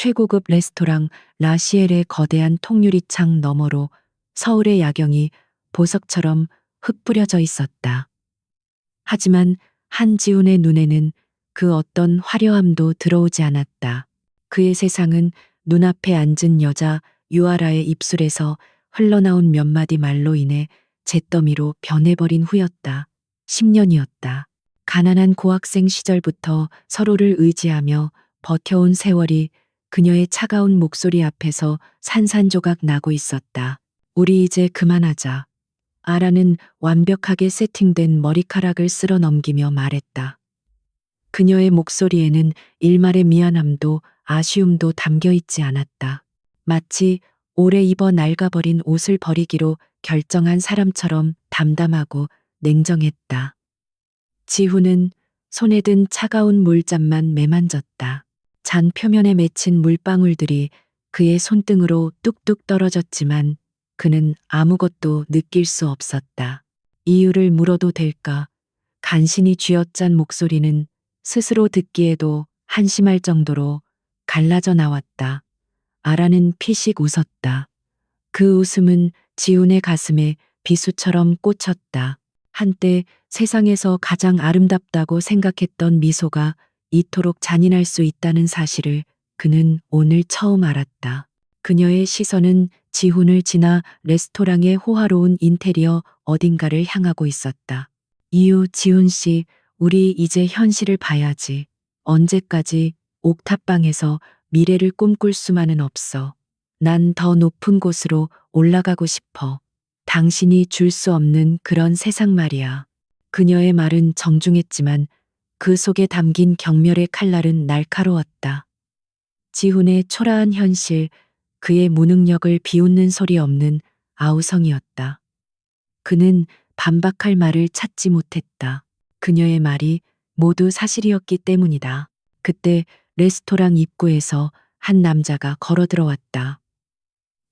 최고급 레스토랑 라시엘의 거대한 통유리창 너머로 서울의 야경이 보석처럼 흩뿌려져 있었다. 하지만 한지훈의 눈에는 그 어떤 화려함도 들어오지 않았다. 그의 세상은 눈앞에 앉은 여자 유아라의 입술에서 흘러나온 몇 마디 말로 인해 잿더미로 변해버린 후였다. 10년이었다. 가난한 고학생 시절부터 서로를 의지하며 버텨온 세월이 그녀의 차가운 목소리 앞에서 산산조각 나고 있었다. 우리 이제 그만하자. 아라는 완벽하게 세팅된 머리카락을 쓸어 넘기며 말했다. 그녀의 목소리에는 일말의 미안함도 아쉬움도 담겨 있지 않았다. 마치 오래 입어 낡아버린 옷을 버리기로 결정한 사람처럼 담담하고 냉정했다. 지훈은 손에 든 차가운 물잔만 매만졌다. 잔 표면에 맺힌 물방울들이 그의 손등으로 뚝뚝 떨어졌지만 그는 아무것도 느낄 수 없었다. 이유를 물어도 될까? 간신히 쥐어짠 목소리는 스스로 듣기에도 한심할 정도로 갈라져 나왔다. 아라는 피식 웃었다. 그 웃음은 지훈의 가슴에 비수처럼 꽂혔다. 한때 세상에서 가장 아름답다고 생각했던 미소가 이토록 잔인할 수 있다는 사실을 그는 오늘 처음 알았다. 그녀의 시선은 지훈을 지나 레스토랑의 호화로운 인테리어 어딘가를 향하고 있었다. 이유 지훈 씨, 우리 이제 현실을 봐야지. 언제까지 옥탑방에서 미래를 꿈꿀 수만은 없어. 난 더 높은 곳으로 올라가고 싶어. 당신이 줄 수 없는 그런 세상 말이야. 그녀의 말은 정중했지만 그 속에 담긴 경멸의 칼날은 날카로웠다. 지훈의 초라한 현실, 그의 무능력을 비웃는 소리 없는 아우성이었다. 그는 반박할 말을 찾지 못했다. 그녀의 말이 모두 사실이었기 때문이다. 그때 레스토랑 입구에서 한 남자가 걸어 들어왔다.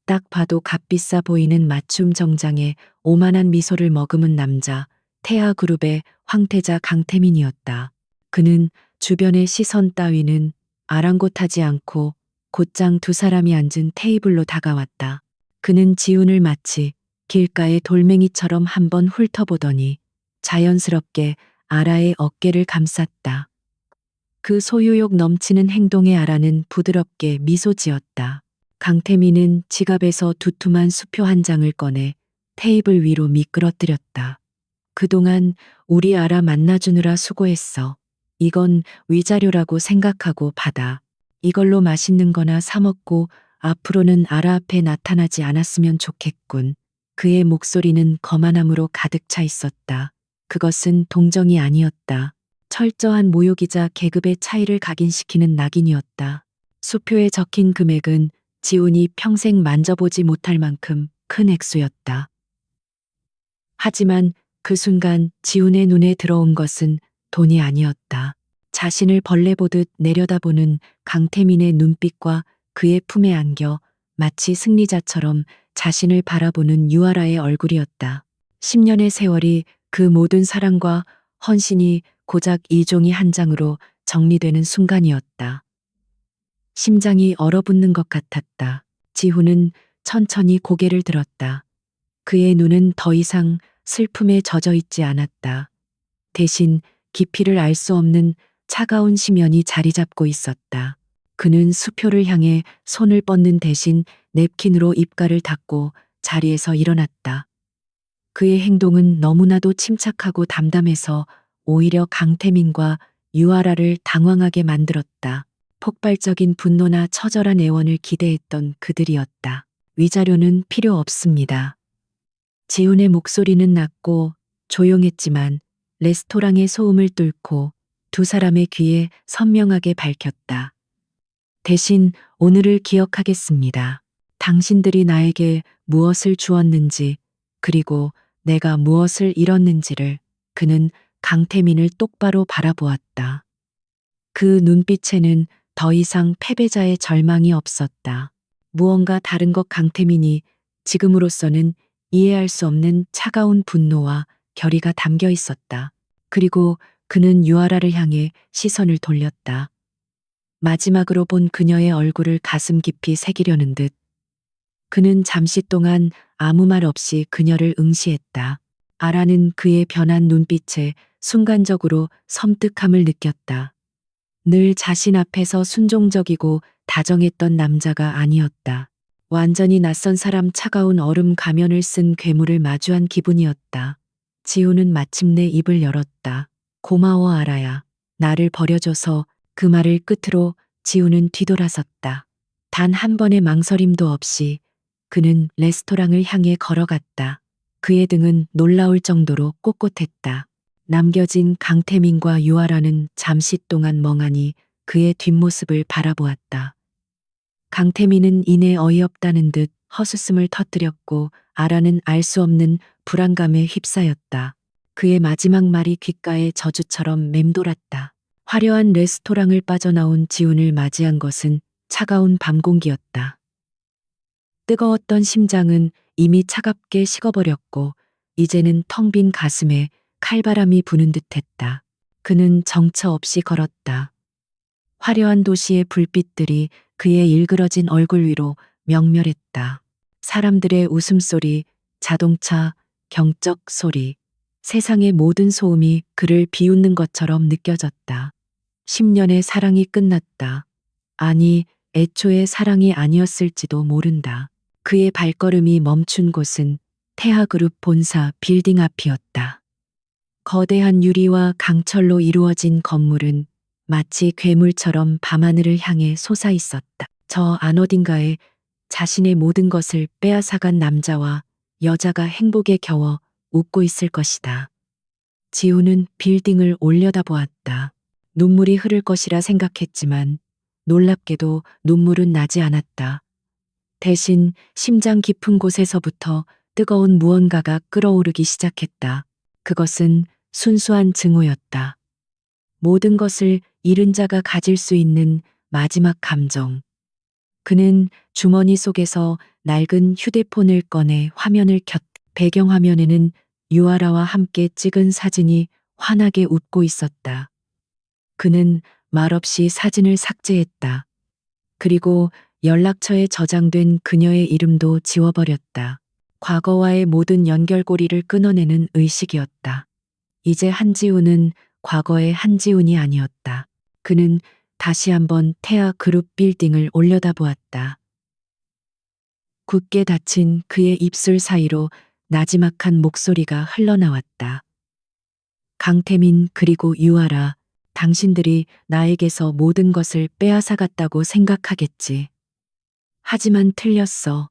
딱 봐도 값비싸 보이는 맞춤 정장에 오만한 미소를 머금은 남자, 태아그룹의 황태자 강태민이었다. 그는 주변의 시선 따위는 아랑곳하지 않고 곧장 두 사람이 앉은 테이블로 다가왔다. 그는 지훈을 마치 길가의 돌멩이처럼 한번 훑어보더니 자연스럽게 아라의 어깨를 감쌌다. 그 소유욕 넘치는 행동에 아라는 부드럽게 미소 지었다. 강태민은 지갑에서 두툼한 수표 한 장을 꺼내 테이블 위로 미끄러뜨렸다. 그동안 우리 아라 만나주느라 수고했어. 이건 위자료라고 생각하고 받아. 이걸로 맛있는 거나 사 먹고 앞으로는 아라 앞에 나타나지 않았으면 좋겠군. 그의 목소리는 거만함으로 가득 차 있었다. 그것은 동정이 아니었다. 철저한 모욕이자 계급의 차이를 각인시키는 낙인이었다. 수표에 적힌 금액은 지훈이 평생 만져보지 못할 만큼 큰 액수였다. 하지만 그 순간 지훈의 눈에 들어온 것은 돈이 아니었다. 자신을 벌레 보듯 내려다보는 강태민의 눈빛과 그의 품에 안겨 마치 승리자처럼 자신을 바라보는 유아라의 얼굴이었다. 10년의 세월이 그 모든 사랑과 헌신이 고작 이 종이 한 장으로 정리되는 순간이었다. 심장이 얼어붙는 것 같았다. 지훈은 천천히 고개를 들었다. 그의 눈은 더 이상 슬픔에 젖어 있지 않았다. 대신 깊이를 알 수 없는 차가운 심연이 자리 잡고 있었다. 그는 수표를 향해 손을 뻗는 대신 냅킨으로 입가를 닦고 자리에서 일어났다. 그의 행동은 너무나도 침착하고 담담해서 오히려 강태민과 유아라를 당황하게 만들었다. 폭발적인 분노나 처절한 애원을 기대했던 그들이었다. 위자료는 필요 없습니다. 지훈의 목소리는 낮고 조용했지만 레스토랑의 소음을 뚫고 두 사람의 귀에 선명하게 밝혔다. 대신 오늘을 기억하겠습니다. 당신들이 나에게 무엇을 주었는지, 그리고 내가 무엇을 잃었는지를. 그는 강태민을 똑바로 바라보았다. 그 눈빛에는 더 이상 패배자의 절망이 없었다. 무언가 다른 것 강태민이 지금으로서는 이해할 수 없는 차가운 분노와 결의가 담겨 있었다. 그리고 그는 유아라를 향해 시선을 돌렸다. 마지막으로 본 그녀의 얼굴을 가슴 깊이 새기려는 듯 그는 잠시 동안 아무 말 없이 그녀를 응시했다. 아라는 그의 변한 눈빛에 순간적으로 섬뜩함을 느꼈다. 늘 자신 앞에서 순종적이고 다정했던 남자가 아니었다. 완전히 낯선 사람, 차가운 얼음 가면을 쓴 괴물을 마주한 기분이었다. 지우는 마침내 입을 열었다. 고마워 아라야. 나를 버려줘서. 그 말을 끝으로 지우는 뒤돌아섰다. 단 한 번의 망설임도 없이 그는 레스토랑을 향해 걸어갔다. 그의 등은 놀라울 정도로 꼿꼿했다. 남겨진 강태민과 유아라는 잠시 동안 멍하니 그의 뒷모습을 바라보았다. 강태민은 이내 어이없다는 듯 헛웃음을 터뜨렸고 아라는 알 수 없는 불안감에 휩싸였다. 그의 마지막 말이 귓가에 저주처럼 맴돌았다. 화려한 레스토랑을 빠져나온 지훈을 맞이한 것은 차가운 밤 공기였다. 뜨거웠던 심장은 이미 차갑게 식어버렸고 이제는 텅 빈 가슴에 칼바람이 부는 듯했다. 그는 정처 없이 걸었다. 화려한 도시의 불빛들이 그의 일그러진 얼굴 위로 명멸했다. 사람들의 웃음소리, 자동차, 경적 소리, 세상의 모든 소음이 그를 비웃는 것처럼 느껴졌다. 10년의 사랑이 끝났다. 아니, 애초에 사랑이 아니었을지도 모른다. 그의 발걸음이 멈춘 곳은 태하그룹 본사 빌딩 앞이었다. 거대한 유리와 강철로 이루어진 건물은 마치 괴물처럼 밤하늘을 향해 솟아 있었다. 저 안 어딘가에 자신의 모든 것을 빼앗아간 남자와 여자가 행복에 겨워 웃고 있을 것이다. 지우는 빌딩을 올려다보았다. 눈물이 흐를 것이라 생각했지만 놀랍게도 눈물은 나지 않았다. 대신 심장 깊은 곳에서부터 뜨거운 무언가가 끓어오르기 시작했다. 그것은 순수한 증오였다. 모든 것을 잃은 자가 가질 수 있는 마지막 감정. 그는 주머니 속에서 낡은 휴대폰을 꺼내 화면을 켰다. 배경화면에는 유아라와 함께 찍은 사진이 환하게 웃고 있었다. 그는 말없이 사진을 삭제했다. 그리고 연락처에 저장된 그녀의 이름도 지워버렸다. 과거와의 모든 연결고리를 끊어내는 의식이었다. 이제 한지훈은 과거의 한지훈이 아니었다. 그는 다시 한번 태아 그룹 빌딩을 올려다보았다. 굳게 닫힌 그의 입술 사이로 나지막한 목소리가 흘러나왔다. 강태민 그리고 유아라, 당신들이 나에게서 모든 것을 빼앗아갔다고 생각하겠지. 하지만 틀렸어.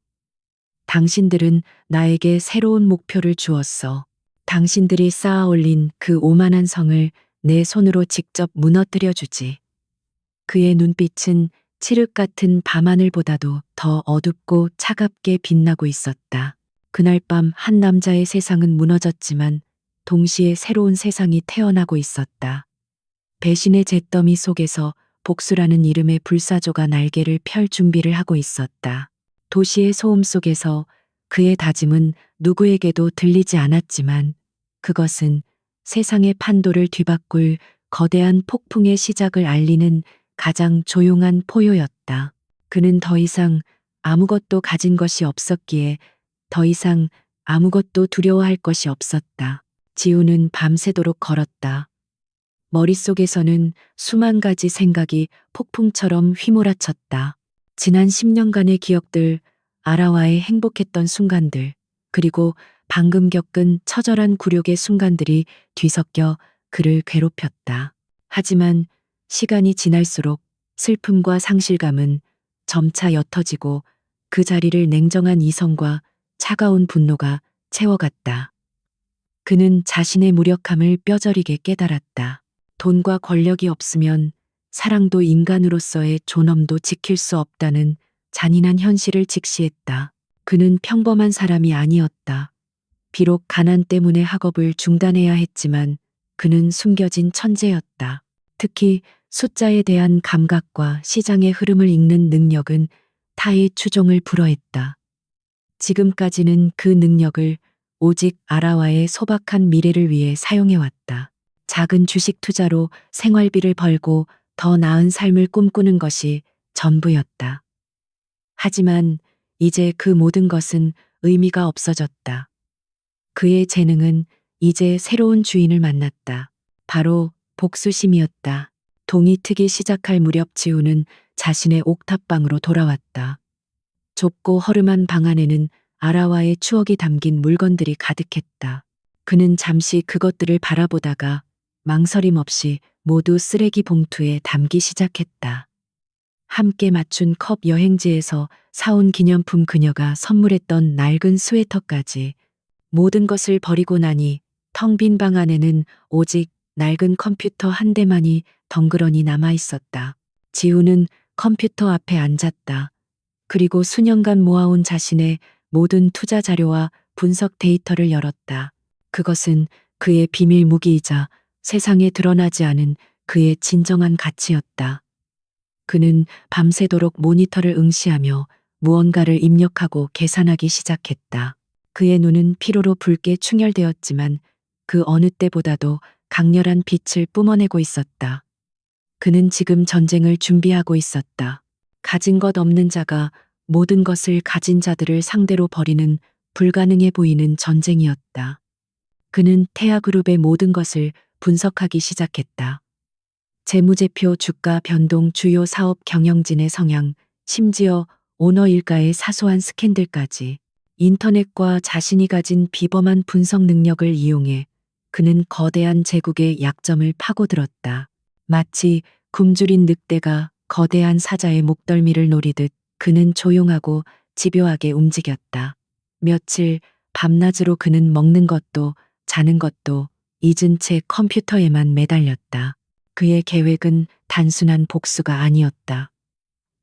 당신들은 나에게 새로운 목표를 주었어. 당신들이 쌓아 올린 그 오만한 성을 내 손으로 직접 무너뜨려 주지. 그의 눈빛은 칠흑 같은 밤하늘보다도 더 어둡고 차갑게 빛나고 있었다. 그날 밤 한 남자의 세상은 무너졌지만 동시에 새로운 세상이 태어나고 있었다. 배신의 잿더미 속에서 복수라는 이름의 불사조가 날개를 펼 준비를 하고 있었다. 도시의 소음 속에서 그의 다짐은 누구에게도 들리지 않았지만 그것은 세상의 판도를 뒤바꿀 거대한 폭풍의 시작을 알리는 가장 조용한 포효였다. 그는 더 이상 아무것도 가진 것이 없었기에 더 이상 아무것도 두려워할 것이 없었다. 지우는 밤새도록 걸었다. 머릿속에서는 수만 가지 생각이 폭풍처럼 휘몰아쳤다. 지난 10년간의 기억들, 아라와의 행복했던 순간들, 그리고 방금 겪은 처절한 굴욕의 순간들이 뒤섞여 그를 괴롭혔다. 하지만 시간이 지날수록 슬픔과 상실감은 점차 옅어지고 그 자리를 냉정한 이성과 차가운 분노가 채워갔다. 그는 자신의 무력함을 뼈저리게 깨달았다. 돈과 권력이 없으면 사랑도 인간으로서의 존엄도 지킬 수 없다는 잔인한 현실을 직시했다. 그는 평범한 사람이 아니었다. 비록 가난 때문에 학업을 중단해야 했지만 그는 숨겨진 천재였다. 특히 숫자에 대한 감각과 시장의 흐름을 읽는 능력은 타의 추종을 불허했다. 지금까지는 그 능력을 오직 아라와의 소박한 미래를 위해 사용해왔다. 작은 주식 투자로 생활비를 벌고 더 나은 삶을 꿈꾸는 것이 전부였다. 하지만 이제 그 모든 것은 의미가 없어졌다. 그의 재능은 이제 새로운 주인을 만났다. 바로 복수심이었다. 동이 트기 시작할 무렵 지우는 자신의 옥탑방으로 돌아왔다. 좁고 허름한 방 안에는 아라와의 추억이 담긴 물건들이 가득했다. 그는 잠시 그것들을 바라보다가 망설임 없이 모두 쓰레기 봉투에 담기 시작했다. 함께 맞춘 컵, 여행지에서 사온 기념품, 그녀가 선물했던 낡은 스웨터까지 모든 것을 버리고 나니 텅 빈 방 안에는 오직 낡은 컴퓨터 한 대만이 덩그러니 남아 있었다. 지우는 컴퓨터 앞에 앉았다. 그리고 수년간 모아온 자신의 모든 투자 자료와 분석 데이터를 열었다. 그것은 그의 비밀 무기이자 세상에 드러나지 않은 그의 진정한 가치였다. 그는 밤새도록 모니터를 응시하며 무언가를 입력하고 계산하기 시작했다. 그의 눈은 피로로 붉게 충혈되었지만 그 어느 때보다도 강렬한 빛을 뿜어내고 있었다. 그는 지금 전쟁을 준비하고 있었다. 가진 것 없는 자가 모든 것을 가진 자들을 상대로 벌이는 불가능해 보이는 전쟁이었다. 그는 태아그룹의 모든 것을 분석하기 시작했다. 재무제표, 주가 변동, 주요 사업 경영진의 성향, 심지어 오너 일가의 사소한 스캔들까지 인터넷과 자신이 가진 비범한 분석 능력을 이용해 그는 거대한 제국의 약점을 파고들었다. 마치 굶주린 늑대가 거대한 사자의 목덜미를 노리듯 그는 조용하고 집요하게 움직였다. 며칠 밤낮으로 그는 먹는 것도 자는 것도 잊은 채 컴퓨터에만 매달렸다. 그의 계획은 단순한 복수가 아니었다.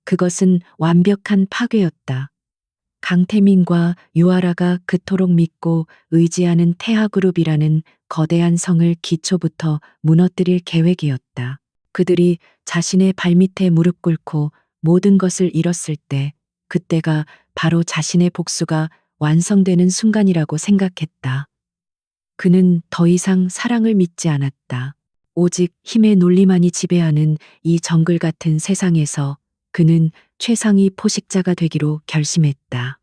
그것은 완벽한 파괴였다. 강태민과 유아라가 그토록 믿고 의지하는 태하그룹이라는 거대한 성을 기초부터 무너뜨릴 계획이었다. 그들이 자신의 발밑에 무릎 꿇고 모든 것을 잃었을 때, 그때가 바로 자신의 복수가 완성되는 순간이라고 생각했다. 그는 더 이상 사랑을 믿지 않았다. 오직 힘의 논리만이 지배하는 이 정글 같은 세상에서 그는 최상위 포식자가 되기로 결심했다.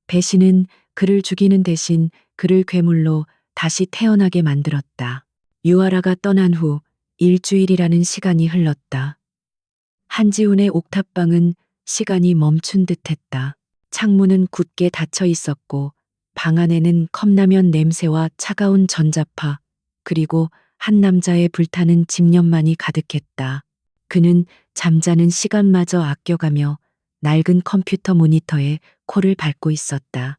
배신은 그를 죽이는 대신 그를 괴물로 다시 태어나게 만들었다. 유아라가 떠난 후 일주일이라는 시간이 흘렀다. 한지훈의 옥탑방은 시간이 멈춘 듯했다. 창문은 굳게 닫혀 있었고 방 안에는 컵라면 냄새와 차가운 전자파, 그리고 한 남자의 불타는 집념만이 가득했다. 그는 잠자는 시간마저 아껴가며 낡은 컴퓨터 모니터에 코를 밟고 있었다.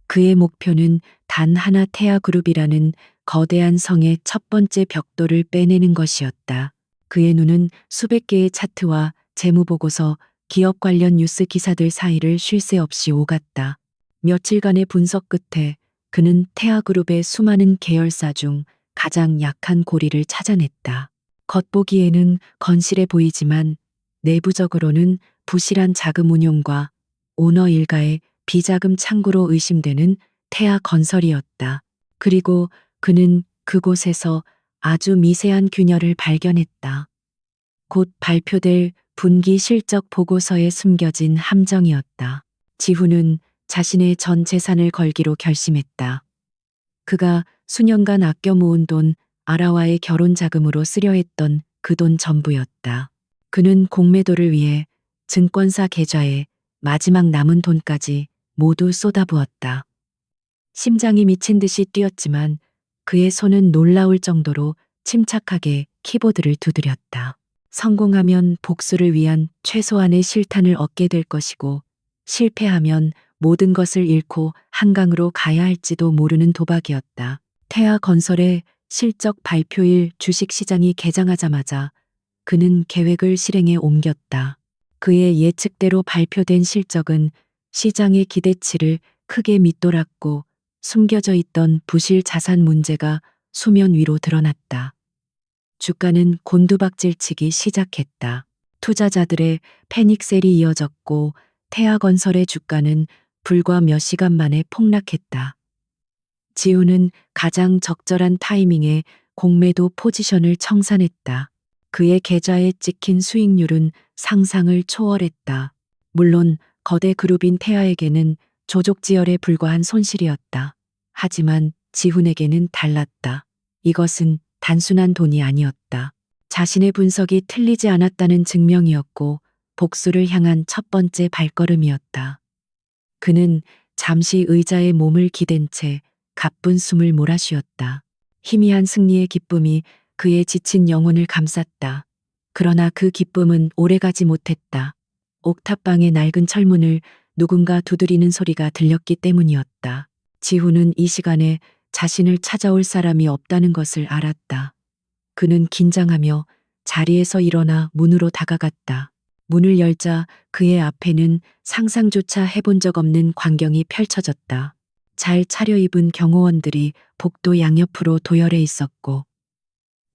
그의 목표는 단 하나, 태아그룹이라는 거대한 성의 첫 번째 벽돌을 빼내는 것이었다. 그의 눈은 수백 개의 차트와 재무보고서, 기업 관련 뉴스 기사들 사이를 쉴 새 없이 오갔다. 며칠간의 분석 끝에 그는 태아그룹의 수많은 계열사 중 가장 약한 고리를 찾아냈다. 겉보기에는 건실해 보이지만 내부적으로는 부실한 자금 운용과 오너 일가의 비자금 창구로 의심되는 태아 건설이었다. 그리고 그는 그곳에서 아주 미세한 균열을 발견했다. 곧 발표될 분기 실적 보고서에 숨겨진 함정이었다. 지훈은 자신의 전 재산을 걸기로 결심했다. 그가 수년간 아껴 모은 돈, 아라와의 결혼 자금으로 쓰려 했던 그 돈 전부였다. 그는 공매도를 위해 증권사 계좌에 마지막 남은 돈까지 모두 쏟아부었다. 심장이 미친 듯이 뛰었지만 그의 손은 놀라울 정도로 침착하게 키보드를 두드렸다. 성공하면 복수를 위한 최소한의 실탄을 얻게 될 것이고, 실패하면 모든 것을 잃고 한강으로 가야 할지도 모르는 도박이었다. 태아건설의 실적 발표일 주식시장이 개장하자마자 그는 계획을 실행에 옮겼다. 그의 예측대로 발표된 실적은 시장의 기대치를 크게 밑돌았고, 숨겨져 있던 부실 자산 문제가 수면 위로 드러났다. 주가는 곤두박질치기 시작했다. 투자자들의 패닉셀이 이어졌고 태아건설의 주가는 불과 몇 시간 만에 폭락했다. 지우는 가장 적절한 타이밍에 공매도 포지션을 청산했다. 그의 계좌에 찍힌 수익률은 상상을 초월했다. 물론 거대 그룹인 태아에게는 조족지혈에 불과한 손실이었다. 하지만 지훈에게는 달랐다. 이것은 단순한 돈이 아니었다. 자신의 분석이 틀리지 않았다는 증명이었고 복수를 향한 첫 번째 발걸음이었다. 그는 잠시 의자에 몸을 기댄 채 가쁜 숨을 몰아쉬었다. 희미한 승리의 기쁨이 그의 지친 영혼을 감쌌다. 그러나 그 기쁨은 오래가지 못했다. 옥탑방의 낡은 철문을 누군가 두드리는 소리가 들렸기 때문이었다. 지훈은 이 시간에 자신을 찾아올 사람이 없다는 것을 알았다. 그는 긴장하며 자리에서 일어나 문으로 다가갔다. 문을 열자 그의 앞에는 상상조차 해본 적 없는 광경이 펼쳐졌다. 잘 차려입은 경호원들이 복도 양옆으로 도열해 있었고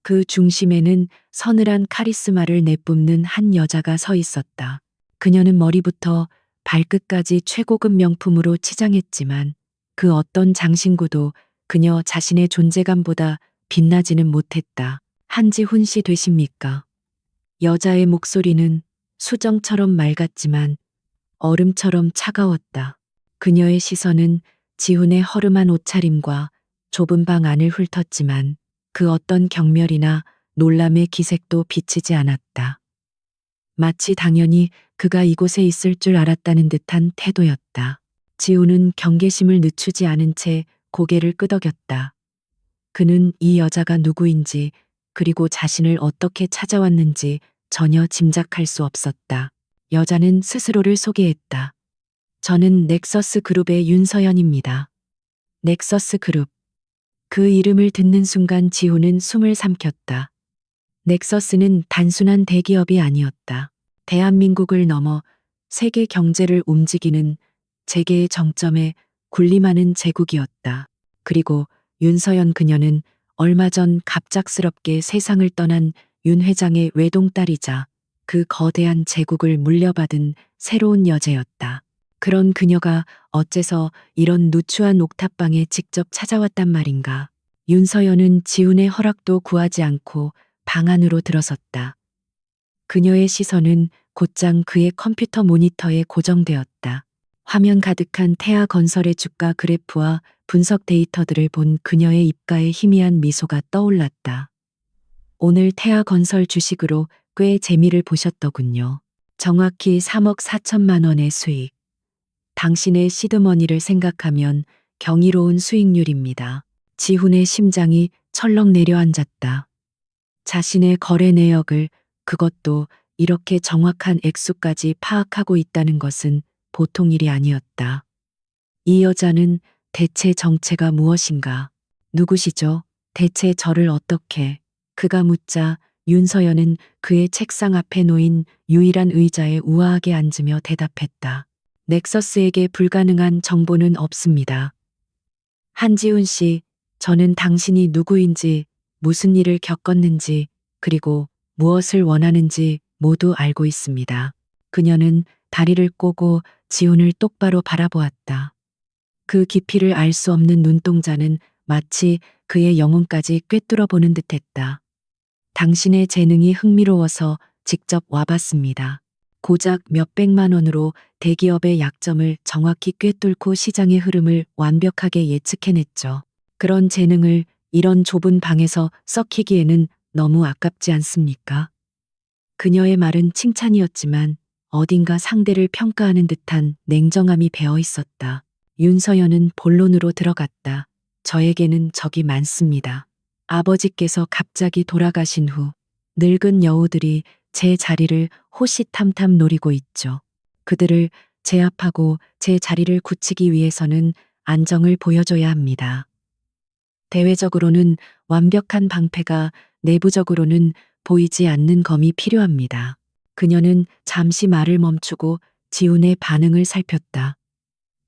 그 중심에는 서늘한 카리스마를 내뿜는 한 여자가 서 있었다. 그녀는 머리부터 발끝까지 최고급 명품으로 치장했지만 그 어떤 장신구도 그녀 자신의 존재감보다 빛나지는 못했다. 한지훈 씨 되십니까? 여자의 목소리는 수정처럼 맑았지만 얼음처럼 차가웠다. 그녀의 시선은 지훈의 허름한 옷차림과 좁은 방 안을 훑었지만 그 어떤 경멸이나 놀람의 기색도 비치지 않았다. 마치 당연히 그가 이곳에 있을 줄 알았다는 듯한 태도였다. 지훈은 경계심을 늦추지 않은 채 고개를 끄덕였다. 그는 이 여자가 누구인지 그리고 자신을 어떻게 찾아왔는지 전혀 짐작할 수 없었다. 여자는 스스로를 소개했다. 저는 넥서스 그룹의 윤서연입니다. 넥서스 그룹. 그 이름을 듣는 순간 지훈은 숨을 삼켰다. 넥서스는 단순한 대기업이 아니었다. 대한민국을 넘어 세계 경제를 움직이는 재계의 정점에 군림하는 제국이었다. 그리고 윤서연 그녀는 얼마 전 갑작스럽게 세상을 떠난 윤 회장의 외동딸이자 그 거대한 제국을 물려받은 새로운 여제였다. 그런 그녀가 어째서 이런 누추한 옥탑방에 직접 찾아왔단 말인가. 윤서연은 지훈의 허락도 구하지 않고 방 안으로 들어섰다. 그녀의 시선은 곧장 그의 컴퓨터 모니터에 고정되었다. 화면 가득한 태아건설의 주가 그래프와 분석 데이터들을 본 그녀의 입가에 희미한 미소가 떠올랐다. 오늘 태아건설 주식으로 꽤 재미를 보셨더군요. 정확히 3억 4천만 원의 수익. 당신의 시드머니를 생각하면 경이로운 수익률입니다. 지훈의 심장이 철렁 내려앉았다. 자신의 거래 내역을 그것도 이렇게 정확한 액수까지 파악하고 있다는 것은 보통 일이 아니었다. 이 여자는 대체 정체가 무엇인가? 누구시죠? 대체 저를 어떻게? 그가 묻자 윤서연은 그의 책상 앞에 놓인 유일한 의자에 우아하게 앉으며 대답했다. 넥서스에게 불가능한 정보는 없습니다. 한지훈 씨, 저는 당신이 누구인지, 무슨 일을 겪었는지, 그리고 무엇을 원하는지 모두 알고 있습니다. 그녀는 다리를 꼬고 지훈을 똑바로 바라보았다. 그 깊이를 알 수 없는 눈동자는 마치 그의 영혼까지 꿰뚫어 보는 듯했다. 당신의 재능이 흥미로워서 직접 와봤습니다. 고작 몇백만 원으로 대기업의 약점을 정확히 꿰뚫고 시장의 흐름을 완벽하게 예측해냈죠. 그런 재능을 이런 좁은 방에서 썩히기에는 너무 아깝지 않습니까? 그녀의 말은 칭찬이었지만 어딘가 상대를 평가하는 듯한 냉정함이 배어 있었다. 윤서연은 본론으로 들어갔다. 저에게는 적이 많습니다. 아버지께서 갑자기 돌아가신 후 늙은 여우들이 제 자리를 호시탐탐 노리고 있죠. 그들을 제압하고 제 자리를 굳히기 위해서는 안정을 보여줘야 합니다. 대외적으로는 완벽한 방패가 내부적으로는 보이지 않는 검이 필요합니다. 그녀는 잠시 말을 멈추고 지훈의 반응을 살폈다.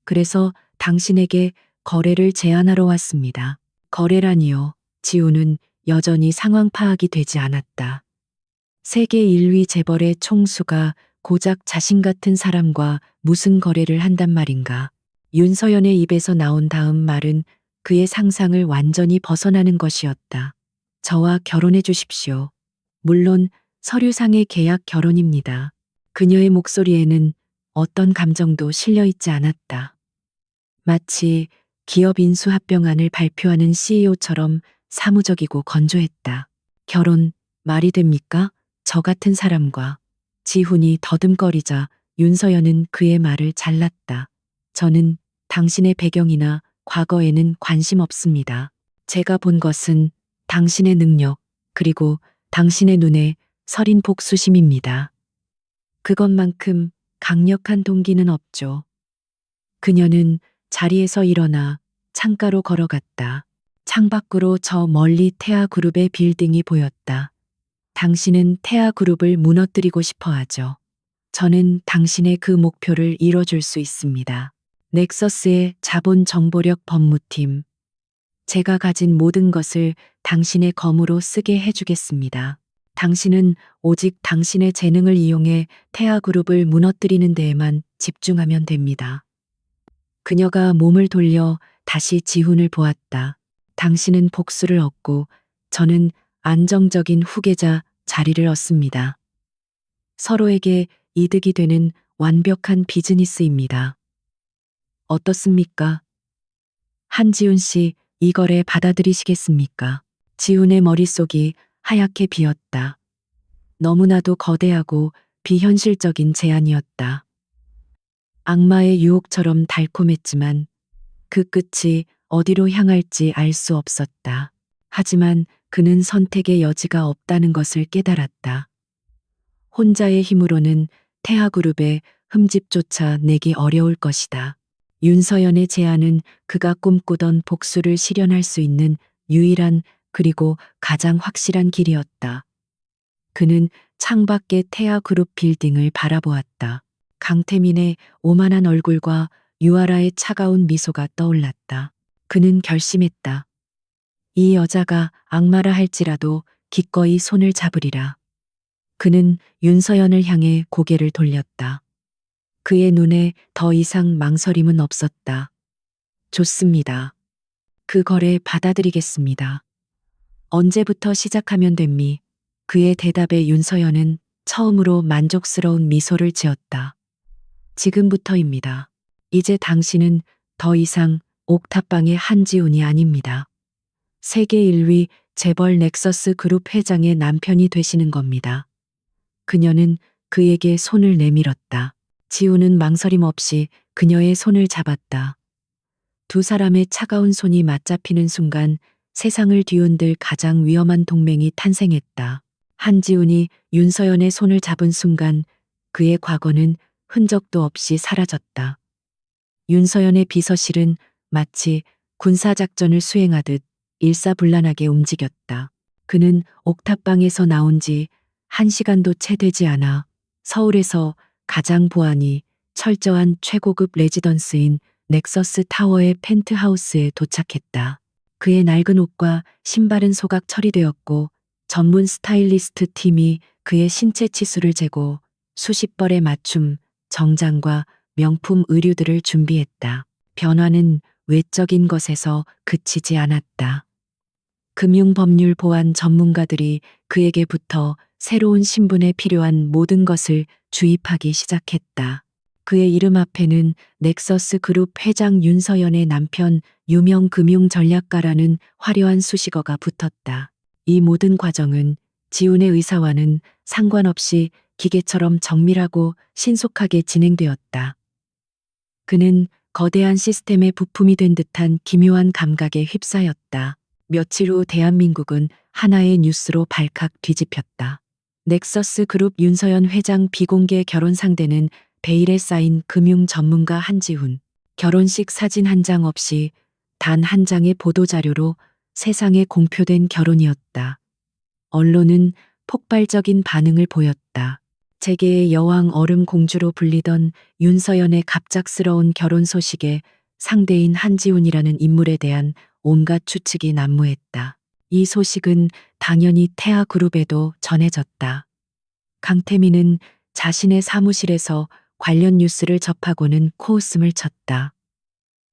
그래서 당신에게 거래를 제안하러 왔습니다. 거래라니요. 지훈은 여전히 상황 파악이 되지 않았다. 세계 1위 재벌의 총수가 고작 자신 같은 사람과 무슨 거래를 한단 말인가. 윤서연의 입에서 나온 다음 말은 그의 상상을 완전히 벗어나는 것이었다. 저와 결혼해 주십시오. 물론 서류상의 계약 결혼입니다. 그녀의 목소리에는 어떤 감정도 실려 있지 않았다. 마치 기업 인수합병안을 발표하는 CEO처럼 사무적이고 건조했다. 결혼, 말이 됩니까? 저 같은 사람과. 지훈이 더듬거리자 윤서연은 그의 말을 잘랐다. 저는 당신의 배경이나 과거에는 관심 없습니다. 제가 본 것은 당신의 능력, 그리고 당신의 눈에 서린 복수심입니다. 그것만큼 강력한 동기는 없죠. 그녀는 자리에서 일어나 창가로 걸어갔다. 창밖으로 저 멀리 태아그룹의 빌딩이 보였다. 당신은 태아그룹을 무너뜨리고 싶어 하죠. 저는 당신의 그 목표를 이뤄줄 수 있습니다. 넥서스의 자본 정보력 법무팀. 제가 가진 모든 것을 당신의 검으로 쓰게 해주겠습니다. 당신은 오직 당신의 재능을 이용해 태아그룹을 무너뜨리는 데에만 집중하면 됩니다. 그녀가 몸을 돌려 다시 지훈을 보았다. 당신은 복수를 얻고 저는 안정적인 후계자 자리를 얻습니다. 서로에게 이득이 되는 완벽한 비즈니스입니다. 어떻습니까? 한지훈 씨, 이 거래 받아들이시겠습니까? 지훈의 머릿속이 하얗게 비었다. 너무나도 거대하고 비현실적인 제안이었다. 악마의 유혹처럼 달콤했지만 그 끝이 어디로 향할지 알 수 없었다. 하지만 그는 선택의 여지가 없다는 것을 깨달았다. 혼자의 힘으로는 태아그룹의 흠집조차 내기 어려울 것이다. 윤서연의 제안은 그가 꿈꾸던 복수를 실현할 수 있는 유일한 그리고 가장 확실한 길이었다. 그는 창밖의 태아그룹 빌딩을 바라보았다. 강태민의 오만한 얼굴과 유아라의 차가운 미소가 떠올랐다. 그는 결심했다. 이 여자가 악마라 할지라도 기꺼이 손을 잡으리라. 그는 윤서연을 향해 고개를 돌렸다. 그의 눈에 더 이상 망설임은 없었다. 좋습니다. 그 거래 받아들이겠습니다. 언제부터 시작하면 됩니? 그의 대답에 윤서연은 처음으로 만족스러운 미소를 지었다. 지금부터입니다. 이제 당신은 더 이상 옥탑방의 한지훈이 아닙니다. 세계 1위 재벌 넥서스 그룹 회장의 남편이 되시는 겁니다. 그녀는 그에게 손을 내밀었다. 지훈은 망설임 없이 그녀의 손을 잡았다. 두 사람의 차가운 손이 맞잡히는 순간 세상을 뒤흔들 가장 위험한 동맹이 탄생했다. 한지훈이 윤서연의 손을 잡은 순간 그의 과거는 흔적도 없이 사라졌다. 윤서연의 비서실은 마치 군사작전을 수행하듯 일사불란하게 움직였다. 그는 옥탑방에서 나온 지 1시간도 채 되지 않아 서울에서 가장 보안이 철저한 최고급 레지던스인 넥서스 타워의 펜트하우스에 도착했다. 그의 낡은 옷과 신발은 소각 처리되었고 전문 스타일리스트 팀이 그의 신체 치수를 재고 수십 벌의 맞춤, 정장과 명품 의류들을 준비했다. 변화는 외적인 것에서 그치지 않았다. 금융법률 보안 전문가들이 그에게부터 새로운 신분에 필요한 모든 것을 주입하기 시작했다. 그의 이름 앞에는 넥서스 그룹 회장 윤서연의 남편 유명 금융 전략가라는 화려한 수식어가 붙었다. 이 모든 과정은 지훈의 의사와는 상관없이 기계처럼 정밀하고 신속하게 진행되었다. 그는 거대한 시스템의 부품이 된 듯한 기묘한 감각에 휩싸였다. 며칠 후 대한민국은 하나의 뉴스로 발칵 뒤집혔다. 넥서스 그룹 윤서연 회장 비공개 결혼 상대는 베일에 쌓인 금융 전문가 한지훈. 결혼식 사진 한 장 없이 단 한 장의 보도자료로 세상에 공표된 결혼이었다. 언론은 폭발적인 반응을 보였다. 세계의 여왕 얼음 공주로 불리던 윤서연의 갑작스러운 결혼 소식에 상대인 한지훈이라는 인물에 대한 온갖 추측이 난무했다. 이 소식은 당연히 태아그룹에도 전해졌다. 강태민은 자신의 사무실에서 관련 뉴스를 접하고는 코웃음을 쳤다.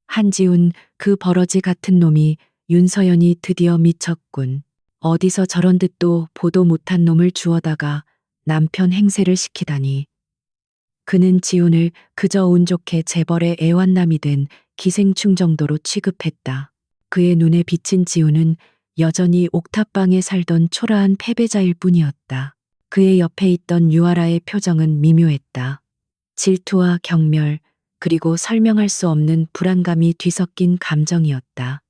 한지훈, 그 버러지 같은 놈이 윤서연이 드디어 미쳤군. 어디서 저런 듯도 보도 못한 놈을 주워다가 남편 행세를 시키다니. 그는 지훈을 그저 운 좋게 재벌의 애완남이 된 기생충 정도로 취급했다. 그의 눈에 비친 지훈은 여전히 옥탑방에 살던 초라한 패배자일 뿐이었다. 그의 옆에 있던 유아라의 표정은 미묘했다. 질투와 경멸, 그리고 설명할 수 없는 불안감이 뒤섞인 감정이었다.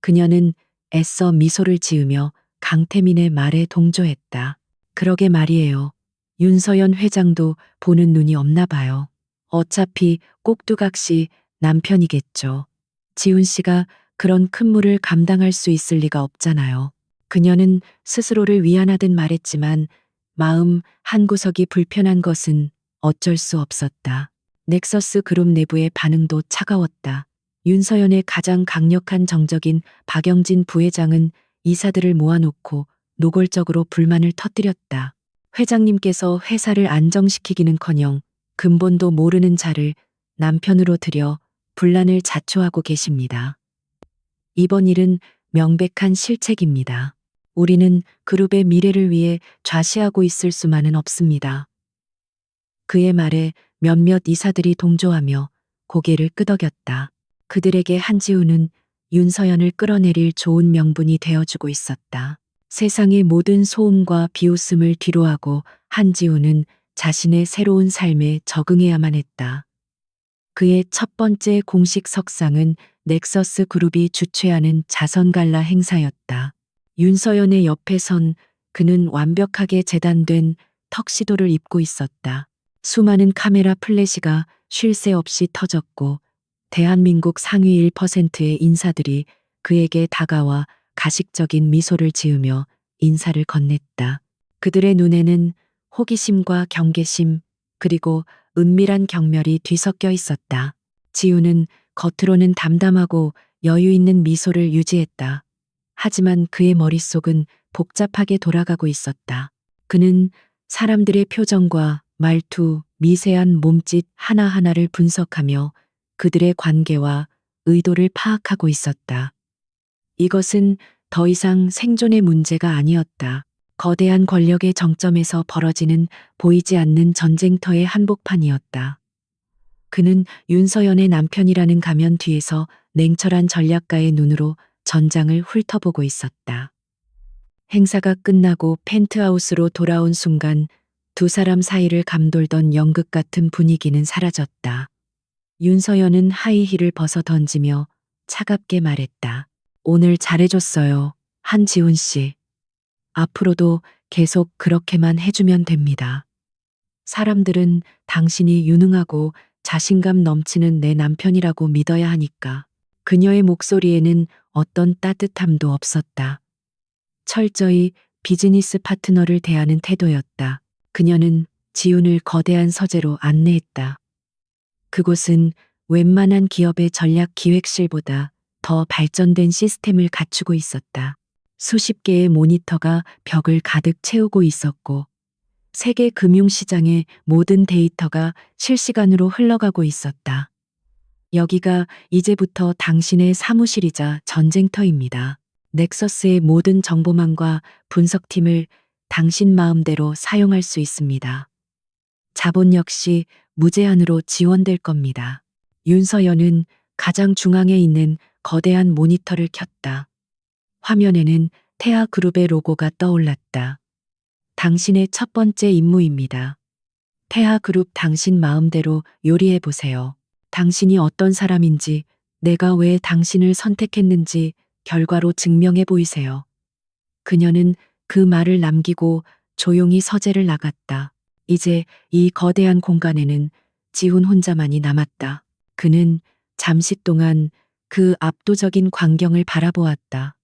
그녀는 애써 미소를 지으며 강태민의 말에 동조했다. 그러게 말이에요. 윤서연 회장도 보는 눈이 없나 봐요. 어차피 꼭두각시 남편이겠죠. 지훈 씨가 그런 큰 물을 감당할 수 있을 리가 없잖아요. 그녀는 스스로를 위안하듯 말했지만 마음 한구석이 불편한 것은 어쩔 수 없었다. 넥서스 그룹 내부의 반응도 차가웠다. 윤서연의 가장 강력한 정적인 박영진 부회장은 이사들을 모아놓고 노골적으로 불만을 터뜨렸다. 회장님께서 회사를 안정시키기는커녕 근본도 모르는 자를 남편으로 들여 분란을 자초하고 계십니다. 이번 일은 명백한 실책입니다. 우리는 그룹의 미래를 위해 좌시하고 있을 수만은 없습니다. 그의 말에 몇몇 이사들이 동조하며 고개를 끄덕였다. 그들에게 한지우는 윤서연을 끌어내릴 좋은 명분이 되어주고 있었다. 세상의 모든 소음과 비웃음을 뒤로하고 한지우는 자신의 새로운 삶에 적응해야만 했다. 그의 첫 번째 공식 석상은 넥서스 그룹이 주최하는 자선갈라 행사였다. 윤서연의 옆에 선 그는 완벽하게 재단된 턱시도를 입고 있었다. 수많은 카메라 플래시가 쉴 새 없이 터졌고 대한민국 상위 1%의 인사들이 그에게 다가와 가식적인 미소를 지으며 인사를 건넸다. 그들의 눈에는 호기심과 경계심 그리고 은밀한 경멸이 뒤섞여 있었다. 지우는 겉으로는 담담하고 여유 있는 미소를 유지했다. 하지만 그의 머릿속은 복잡하게 돌아가고 있었다. 그는 사람들의 표정과 말투, 미세한 몸짓 하나하나를 분석하며 그들의 관계와 의도를 파악하고 있었다. 이것은 더 이상 생존의 문제가 아니었다. 거대한 권력의 정점에서 벌어지는 보이지 않는 전쟁터의 한복판이었다. 그는 윤서연의 남편이라는 가면 뒤에서 냉철한 전략가의 눈으로 전장을 훑어보고 있었다. 행사가 끝나고 펜트하우스로 돌아온 순간 두 사람 사이를 감돌던 연극 같은 분위기는 사라졌다. 윤서연은 하이힐을 벗어 던지며 차갑게 말했다. 오늘 잘해줬어요, 한지훈 씨. 앞으로도 계속 그렇게만 해주면 됩니다. 사람들은 당신이 유능하고 자신감 넘치는 내 남편이라고 믿어야 하니까. 그녀의 목소리에는 어떤 따뜻함도 없었다. 철저히 비즈니스 파트너를 대하는 태도였다. 그녀는 지훈을 거대한 서재로 안내했다. 그곳은 웬만한 기업의 전략 기획실보다 더 발전된 시스템을 갖추고 있었다. 수십 개의 모니터가 벽을 가득 채우고 있었고, 세계 금융시장의 모든 데이터가 실시간으로 흘러가고 있었다. 여기가 이제부터 당신의 사무실이자 전쟁터입니다. 넥서스의 모든 정보망과 분석팀을 당신 마음대로 사용할 수 있습니다. 자본 역시 무제한으로 지원될 겁니다. 윤서연은 가장 중앙에 있는 거대한 모니터를 켰다. 화면에는 태아그룹의 로고가 떠올랐다. 당신의 첫 번째 임무입니다. 태아그룹 당신 마음대로 요리해 보세요. 당신이 어떤 사람인지, 내가 왜 당신을 선택했는지 결과로 증명해 보이세요. 그녀는 그 말을 남기고 조용히 서재를 나갔다. 이제 이 거대한 공간에는 지훈 혼자만이 남았다. 그는 잠시 동안 그 압도적인 광경을 바라보았다.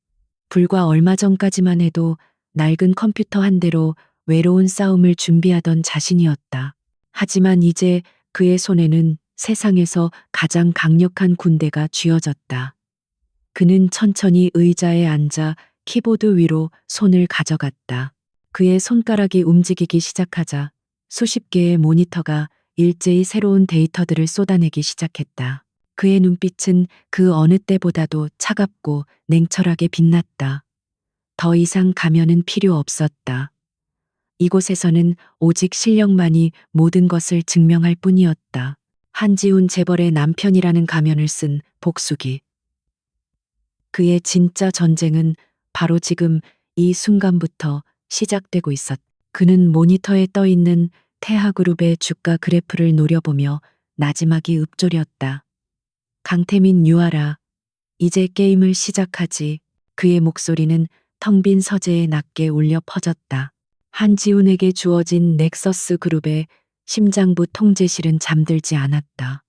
불과 얼마 전까지만 해도 낡은 컴퓨터 한 대로 외로운 싸움을 준비하던 자신이었다. 하지만 이제 그의 손에는 세상에서 가장 강력한 군대가 쥐어졌다. 그는 천천히 의자에 앉아 키보드 위로 손을 가져갔다. 그의 손가락이 움직이기 시작하자 수십 개의 모니터가 일제히 새로운 데이터들을 쏟아내기 시작했다. 그의 눈빛은 그 어느 때보다도 차갑고 냉철하게 빛났다. 더 이상 가면은 필요 없었다. 이곳에서는 오직 실력만이 모든 것을 증명할 뿐이었다. 한지훈 재벌의 남편이라는 가면을 쓴 복수기. 그의 진짜 전쟁은 바로 지금 이 순간부터 시작되고 있었다. 그는 모니터에 떠 있는 태하그룹의 주가 그래프를 노려보며 나지막이 읊조렸다. 강태민 유아라. 이제 게임을 시작하지. 그의 목소리는 텅 빈 서재에 낮게 울려 퍼졌다. 한지훈에게 주어진 넥서스 그룹의 심장부 통제실은 잠들지 않았다.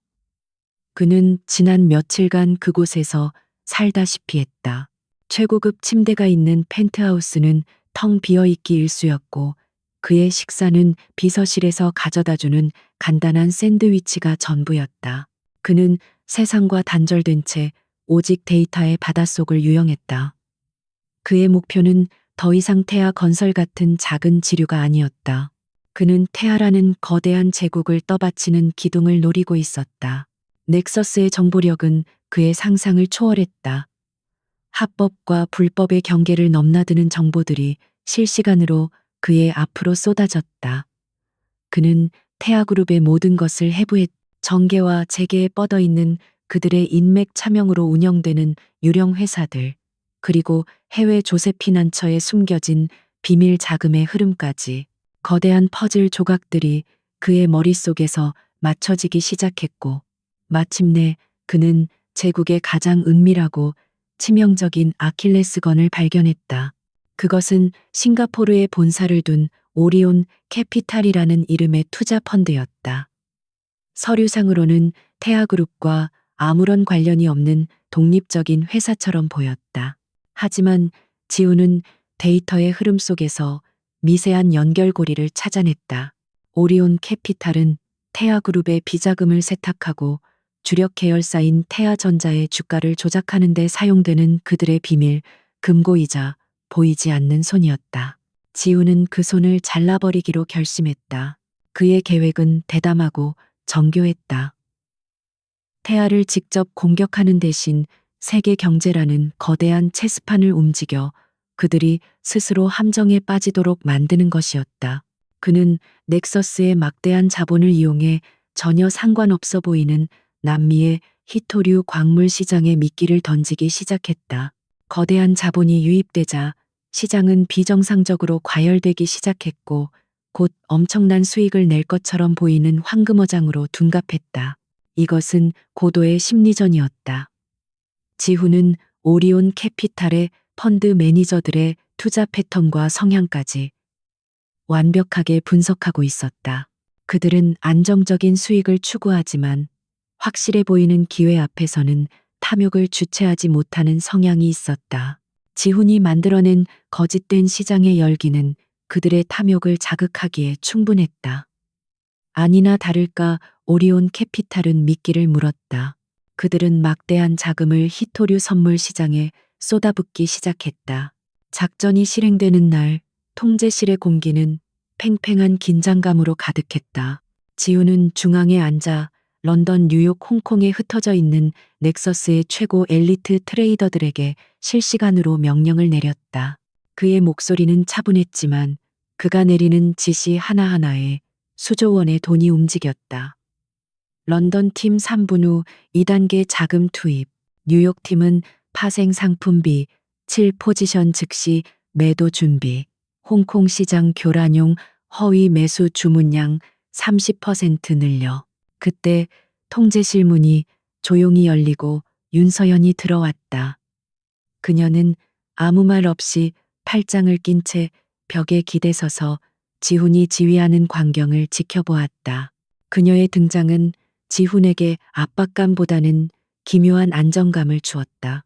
그는 지난 며칠간 그곳에서 살다시피 했다. 최고급 침대가 있는 펜트하우스는 텅 비어있기 일쑤였고 그의 식사는 비서실에서 가져다주는 간단한 샌드위치가 전부였다. 그는 세상과 단절된 채 오직 데이터의 바닷속을 유영했다. 그의 목표는 더 이상 태아 건설 같은 작은 지류가 아니었다. 그는 태아라는 거대한 제국을 떠받치는 기둥을 노리고 있었다. 넥서스의 정보력은 그의 상상을 초월했다. 합법과 불법의 경계를 넘나드는 정보들이 실시간으로 그의 앞으로 쏟아졌다. 그는 태아그룹의 모든 것을 해부했. 정계와 재계에 뻗어있는 그들의 인맥 차명으로 운영되는 유령 회사들, 그리고 해외 조세피난처에 숨겨진 비밀 자금의 흐름까지 거대한 퍼즐 조각들이 그의 머릿속에서 맞춰지기 시작했고 마침내 그는 제국의 가장 은밀하고 치명적인 아킬레스건을 발견했다. 그것은 싱가포르에 본사를 둔 오리온 캐피탈이라는 이름의 투자 펀드였다. 서류상으로는 태아그룹과 아무런 관련이 없는 독립적인 회사처럼 보였다. 하지만 지우는 데이터의 흐름 속에서 미세한 연결고리를 찾아냈다. 오리온 캐피탈은 태아그룹의 비자금을 세탁하고 주력 계열사인 태아전자의 주가를 조작하는 데 사용되는 그들의 비밀, 금고이자 보이지 않는 손이었다. 지우는 그 손을 잘라버리기로 결심했다. 그의 계획은 대담하고 정교했다. 태아를 직접 공격하는 대신 세계 경제라는 거대한 체스판을 움직여 그들이 스스로 함정에 빠지도록 만드는 것이었다. 그는 넥서스의 막대한 자본을 이용해 전혀 상관없어 보이는 남미의 히토류 광물 시장에 미끼를 던지기 시작했다. 거대한 자본이 유입되자 시장은 비정상적으로 과열되기 시작했고 곧 엄청난 수익을 낼 것처럼 보이는 황금어장으로 둔갑했다. 이것은 고도의 심리전이었다. 지후는 오리온 캐피탈의 펀드 매니저들의 투자 패턴과 성향까지 완벽하게 분석하고 있었다. 그들은 안정적인 수익을 추구하지만 확실해 보이는 기회 앞에서는 탐욕을 주체하지 못하는 성향이 있었다. 지훈이 만들어낸 거짓된 시장의 열기는 그들의 탐욕을 자극하기에 충분했다. 아니나 다를까 오리온 캐피탈은 미끼를 물었다. 그들은 막대한 자금을 히토류 선물 시장에 쏟아붓기 시작했다. 작전이 실행되는 날 통제실의 공기는 팽팽한 긴장감으로 가득했다. 지우는 중앙에 앉아 런던, 뉴욕, 홍콩에 흩어져 있는 넥서스의 최고 엘리트 트레이더들에게 실시간으로 명령을 내렸다. 그의 목소리는 차분했지만 그가 내리는 지시 하나하나에 수조 원의 돈이 움직였다. 런던 팀 3분 후 2단계 자금 투입, 뉴욕 팀은 파생 상품비, 7포지션 즉시 매도 준비, 홍콩 시장 교란용 허위 매수 주문량 30% 늘려. 그때 통제실 문이 조용히 열리고 윤서연이 들어왔다. 그녀는 아무 말 없이 팔짱을 낀 채 벽에 기대서서 지훈이 지휘하는 광경을 지켜보았다. 그녀의 등장은 지훈에게 압박감보다는 기묘한 안정감을 주었다.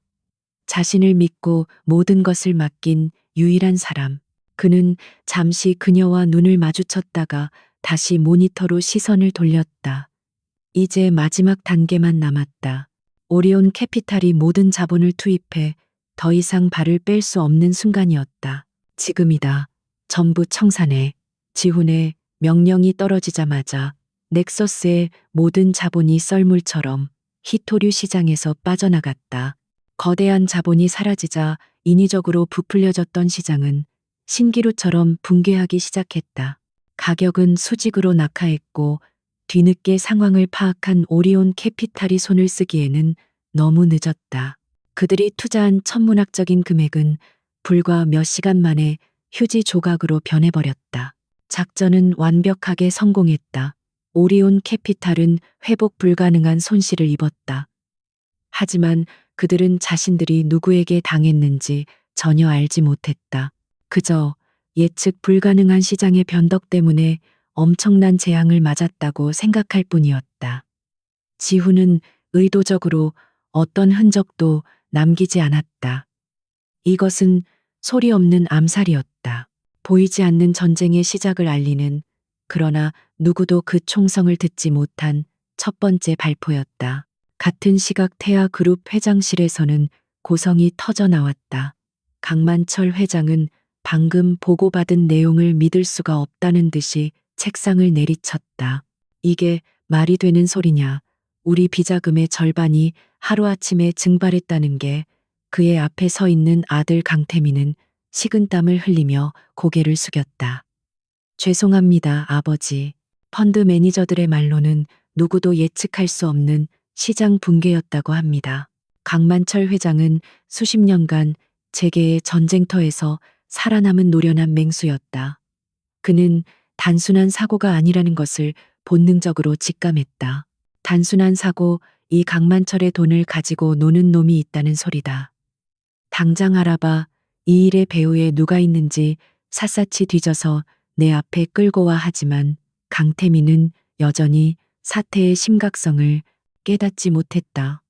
자신을 믿고 모든 것을 맡긴 유일한 사람. 그는 잠시 그녀와 눈을 마주쳤다가 다시 모니터로 시선을 돌렸다. 이제 마지막 단계만 남았다. 오리온 캐피탈이 모든 자본을 투입해 더 이상 발을 뺄 수 없는 순간이었다. 지금이다. 전부 청산해. 지훈의 명령이 떨어지자마자 넥서스의 모든 자본이 썰물처럼 히토류 시장에서 빠져나갔다. 거대한 자본이 사라지자 인위적으로 부풀려졌던 시장은 신기루처럼 붕괴하기 시작했다. 가격은 수직으로 낙하했고 뒤늦게 상황을 파악한 오리온 캐피탈이 손을 쓰기에는 너무 늦었다. 그들이 투자한 천문학적인 금액은 불과 몇 시간 만에 휴지 조각으로 변해버렸다. 작전은 완벽하게 성공했다. 오리온 캐피탈은 회복 불가능한 손실을 입었다. 하지만 그들은 자신들이 누구에게 당했는지 전혀 알지 못했다. 그저 예측 불가능한 시장의 변덕 때문에 엄청난 재앙을 맞았다고 생각할 뿐이었다. 지훈은 의도적으로 어떤 흔적도 남기지 않았다. 이것은 소리 없는 암살이었다. 보이지 않는 전쟁의 시작을 알리는, 그러나 누구도 그 총성을 듣지 못한 첫 번째 발포였다. 같은 시각 태아 그룹 회장실에서는 고성이 터져 나왔다. 강만철 회장은 방금 보고받은 내용을 믿을 수가 없다는 듯이 책상을 내리쳤다. 이게 말이 되는 소리냐. 우리 비자금의 절반이 하루아침에 증발했다는 게. 그의 앞에 서 있는 아들 강태민은 식은땀을 흘리며 고개를 숙였다. 죄송합니다, 아버지. 펀드 매니저들의 말로는 누구도 예측할 수 없는 시장 붕괴였다고 합니다. 강만철 회장은 수십 년간 재계의 전쟁터에서 살아남은 노련한 맹수였다. 그는 단순한 사고가 아니라는 것을 본능적으로 직감했다. 단순한 사고, 이 강만철의 돈을 가지고 노는 놈이 있다는 소리다. 당장 알아봐. 이 일의 배후에 누가 있는지 샅샅이 뒤져서 내 앞에 끌고 와. 하지만 강태민은 여전히 사태의 심각성을 깨닫지 못했다.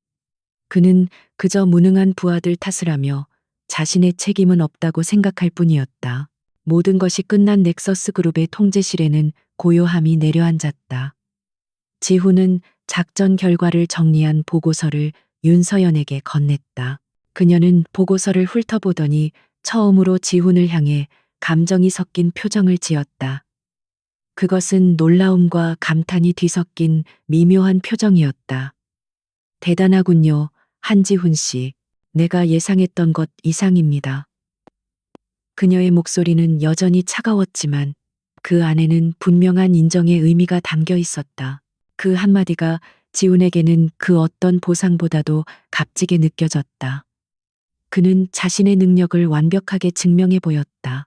그는 그저 무능한 부하들 탓을 하며 자신의 책임은 없다고 생각할 뿐이었다. 모든 것이 끝난 넥서스 그룹의 통제실에는 고요함이 내려앉았다. 지훈은 작전 결과를 정리한 보고서를 윤서연에게 건넸다. 그녀는 보고서를 훑어보더니 처음으로 지훈을 향해 감정이 섞인 표정을 지었다. 그것은 놀라움과 감탄이 뒤섞인 미묘한 표정이었다. 대단하군요, 한지훈 씨. 내가 예상했던 것 이상입니다. 그녀의 목소리는 여전히 차가웠지만 그 안에는 분명한 인정의 의미가 담겨 있었다. 그 한마디가 지훈에게는 그 어떤 보상보다도 값지게 느껴졌다. 그는 자신의 능력을 완벽하게 증명해 보였다.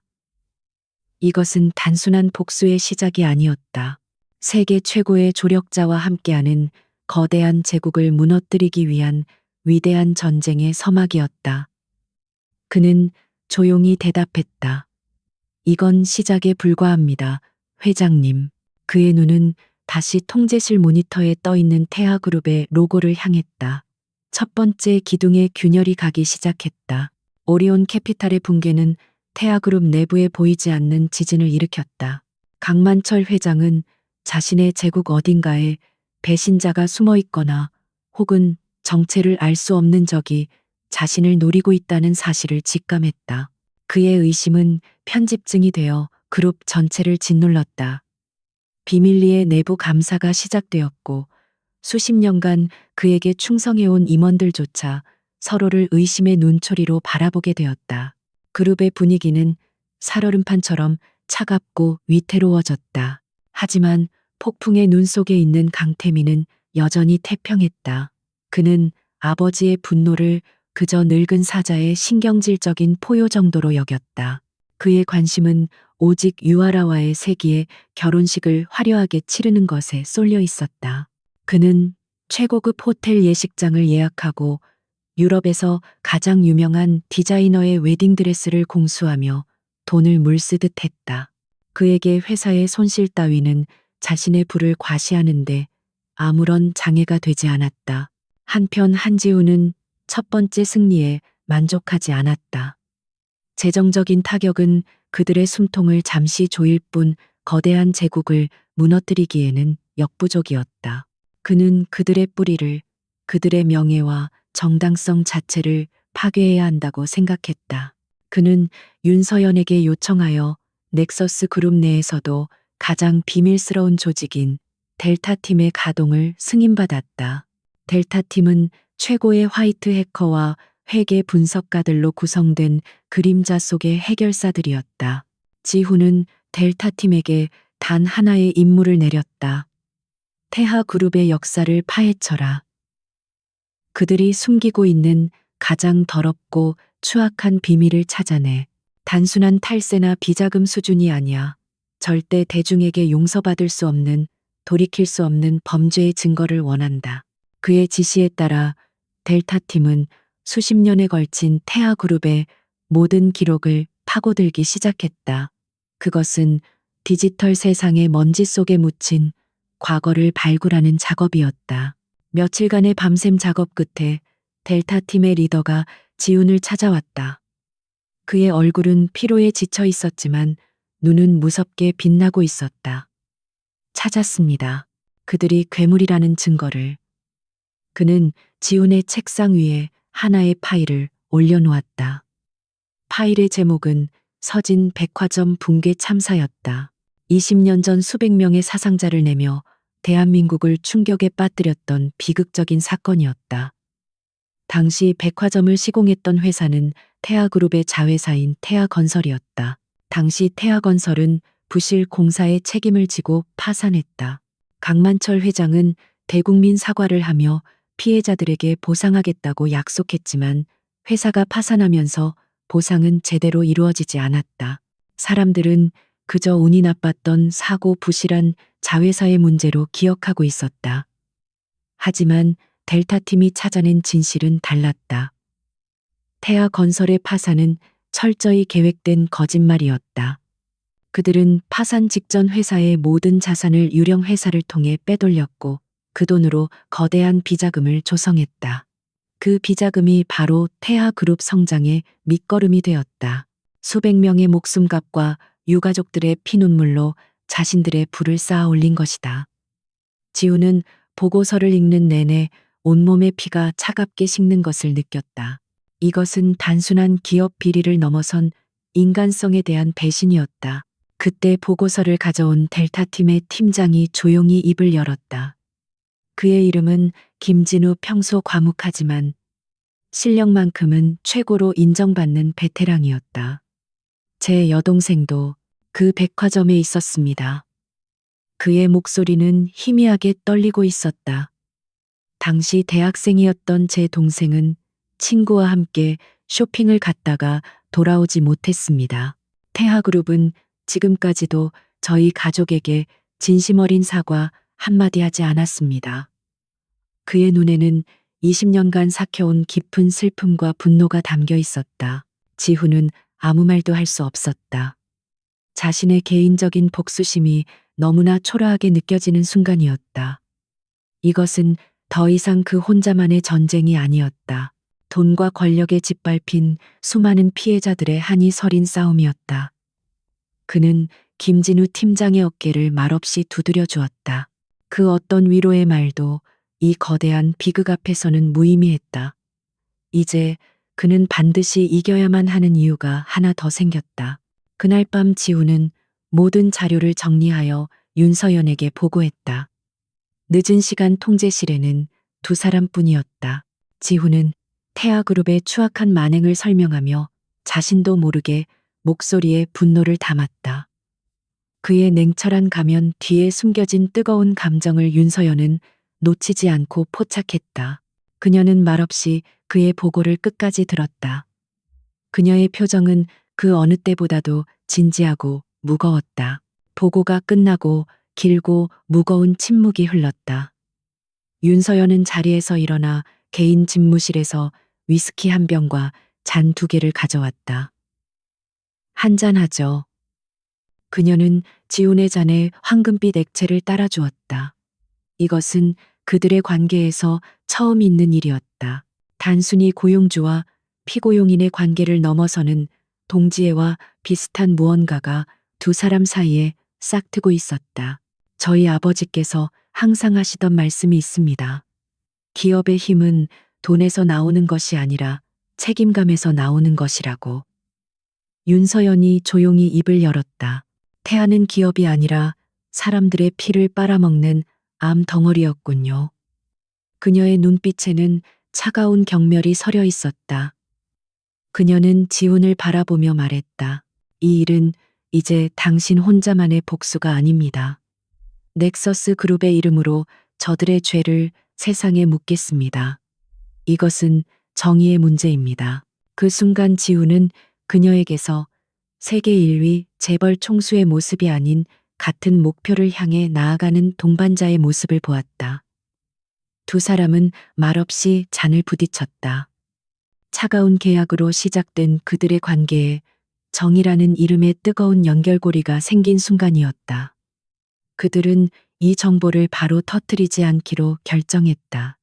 이것은 단순한 복수의 시작이 아니었다. 세계 최고의 조력자와 함께하는 거대한 제국을 무너뜨리기 위한 위대한 전쟁의 서막이었다. 그는 조용히 대답했다. 이건 시작에 불과합니다, 회장님. 그의 눈은 다시 통제실 모니터에 떠 있는 태아그룹의 로고를 향했다. 첫 번째 기둥에 균열이 가기 시작했다. 오리온 캐피탈의 붕괴는 태아그룹 내부에 보이지 않는 지진을 일으켰다. 강만철 회장은 자신의 제국 어딘가에 배신자가 숨어 있거나 혹은 정체를 알 수 없는 적이 자신을 노리고 있다는 사실을 직감했다. 그의 의심은 편집증이 되어 그룹 전체를 짓눌렀다. 비밀리에 내부 감사가 시작되었고 수십 년간 그에게 충성해온 임원들조차 서로를 의심의 눈초리로 바라보게 되었다. 그룹의 분위기는 살얼음판처럼 차갑고 위태로워졌다. 하지만 폭풍의 눈 속에 있는 강태민은 여전히 태평했다. 그는 아버지의 분노를 그저 늙은 사자의 신경질적인 포효 정도로 여겼다. 그의 관심은 오직 유아라와의 세기의 결혼식을 화려하게 치르는 것에 쏠려 있었다. 그는 최고급 호텔 예식장을 예약하고 유럽에서 가장 유명한 디자이너의 웨딩드레스를 공수하며 돈을 물쓰듯 했다. 그에게 회사의 손실 따위는 자신의 부를 과시하는데 아무런 장애가 되지 않았다. 한편 한지우는 첫 번째 승리에 만족하지 않았다. 재정적인 타격은 그들의 숨통을 잠시 조일 뿐 거대한 제국을 무너뜨리기에는 역부족이었다. 그는 그들의 뿌리를, 그들의 명예와 정당성 자체를 파괴해야 한다고 생각했다. 그는 윤서연에게 요청하여 넥서스 그룹 내에서도 가장 비밀스러운 조직인 델타팀의 가동을 승인받았다. 델타팀은 최고의 화이트 해커와 회계 분석가들로 구성된 그림자 속의 해결사들이었다. 지훈은 델타 팀에게 단 하나의 임무를 내렸다. 태하 그룹의 역사를 파헤쳐라. 그들이 숨기고 있는 가장 더럽고 추악한 비밀을 찾아내. 단순한 탈세나 비자금 수준이 아니야. 절대 대중에게 용서받을 수 없는, 돌이킬 수 없는 범죄의 증거를 원한다. 그의 지시에 따라 델타 팀은 수십 년에 걸친 태아 그룹의 모든 기록을 파고들기 시작했다. 그것은 디지털 세상의 먼지 속에 묻힌 과거를 발굴하는 작업이었다. 며칠간의 밤샘 작업 끝에 델타 팀의 리더가 지훈을 찾아왔다. 그의 얼굴은 피로에 지쳐 있었지만 눈은 무섭게 빛나고 있었다. 찾았습니다. 그들이 괴물이라는 증거를. 그는 지훈의 책상 위에 하나의 파일을 올려놓았다. 파일의 제목은 서진 백화점 붕괴 참사였다. 20년 전 수백 명의 사상자를 내며 대한민국을 충격에 빠뜨렸던 비극적인 사건이었다. 당시 백화점을 시공했던 회사는 태아그룹의 자회사인 태아건설이었다. 당시 태아건설은 부실 공사의 책임을 지고 파산했다. 강만철 회장은 대국민 사과를 하며 피해자들에게 보상하겠다고 약속했지만 회사가 파산하면서 보상은 제대로 이루어지지 않았다. 사람들은 그저 운이 나빴던 사고 부실한 자회사의 문제로 기억하고 있었다. 하지만 델타팀이 찾아낸 진실은 달랐다. 태아건설의 파산은 철저히 계획된 거짓말이었다. 그들은 파산 직전 회사의 모든 자산을 유령 회사를 통해 빼돌렸고 그 돈으로 거대한 비자금을 조성했다. 그 비자금이 바로 태아그룹 성장의 밑거름이 되었다. 수백 명의 목숨값과 유가족들의 피눈물로 자신들의 부를 쌓아 올린 것이다. 지훈은 보고서를 읽는 내내 온몸의 피가 차갑게 식는 것을 느꼈다. 이것은 단순한 기업 비리를 넘어선 인간성에 대한 배신이었다. 그때 보고서를 가져온 델타팀의 팀장이 조용히 입을 열었다. 그의 이름은 김진우. 평소 과묵하지만 실력만큼은 최고로 인정받는 베테랑이었다. 제 여동생도 그 백화점에 있었습니다. 그의 목소리는 희미하게 떨리고 있었다. 당시 대학생이었던 제 동생은 친구와 함께 쇼핑을 갔다가 돌아오지 못했습니다. 태하그룹은 지금까지도 저희 가족에게 진심 어린 사과 한마디 하지 않았습니다. 그의 눈에는 20년간 삭혀온 깊은 슬픔과 분노가 담겨 있었다. 지훈은 아무 말도 할 수 없었다. 자신의 개인적인 복수심이 너무나 초라하게 느껴지는 순간이었다. 이것은 더 이상 그 혼자만의 전쟁이 아니었다. 돈과 권력에 짓밟힌 수많은 피해자들의 한이 서린 싸움이었다. 그는 김진우 팀장의 어깨를 말없이 두드려 주었다. 그 어떤 위로의 말도 이 거대한 비극 앞에서는 무의미했다. 이제 그는 반드시 이겨야만 하는 이유가 하나 더 생겼다. 그날 밤 지훈은 모든 자료를 정리하여 윤서연에게 보고했다. 늦은 시간 통제실에는 두 사람뿐이었다. 지훈은 태아그룹의 추악한 만행을 설명하며 자신도 모르게 목소리에 분노를 담았다. 그의 냉철한 가면 뒤에 숨겨진 뜨거운 감정을 윤서연은 놓치지 않고 포착했다. 그녀는 말없이 그의 보고를 끝까지 들었다. 그녀의 표정은 그 어느 때보다도 진지하고 무거웠다. 보고가 끝나고 길고 무거운 침묵이 흘렀다. 윤서연은 자리에서 일어나 개인 집무실에서 위스키 한 병과 잔 2개를 가져왔다. 한잔하죠. 그녀는 지훈의 잔에 황금빛 액체를 따라 주었다. 이것은 그들의 관계에서 처음 있는 일이었다. 단순히 고용주와 피고용인의 관계를 넘어서는 동지애와 비슷한 무언가가 두 사람 사이에 싹트고 있었다. 저희 아버지께서 항상 하시던 말씀이 있습니다. 기업의 힘은 돈에서 나오는 것이 아니라 책임감에서 나오는 것이라고. 윤서연이 조용히 입을 열었다. 태아는 기업이 아니라 사람들의 피를 빨아먹는 암 덩어리였군요. 그녀의 눈빛에는 차가운 경멸이 서려 있었다. 그녀는 지훈을 바라보며 말했다. 이 일은 이제 당신 혼자만의 복수가 아닙니다. 넥서스 그룹의 이름으로 저들의 죄를 세상에 묻겠습니다. 이것은 정의의 문제입니다. 그 순간 지훈은 그녀에게서 세계 1위 재벌 총수의 모습이 아닌 같은 목표를 향해 나아가는 동반자의 모습을 보았다. 두 사람은 말없이 잔을 부딪혔다. 차가운 계약으로 시작된 그들의 관계에 정이라는 이름의 뜨거운 연결고리가 생긴 순간이었다. 그들은 이 정보를 바로 터뜨리지 않기로 결정했다.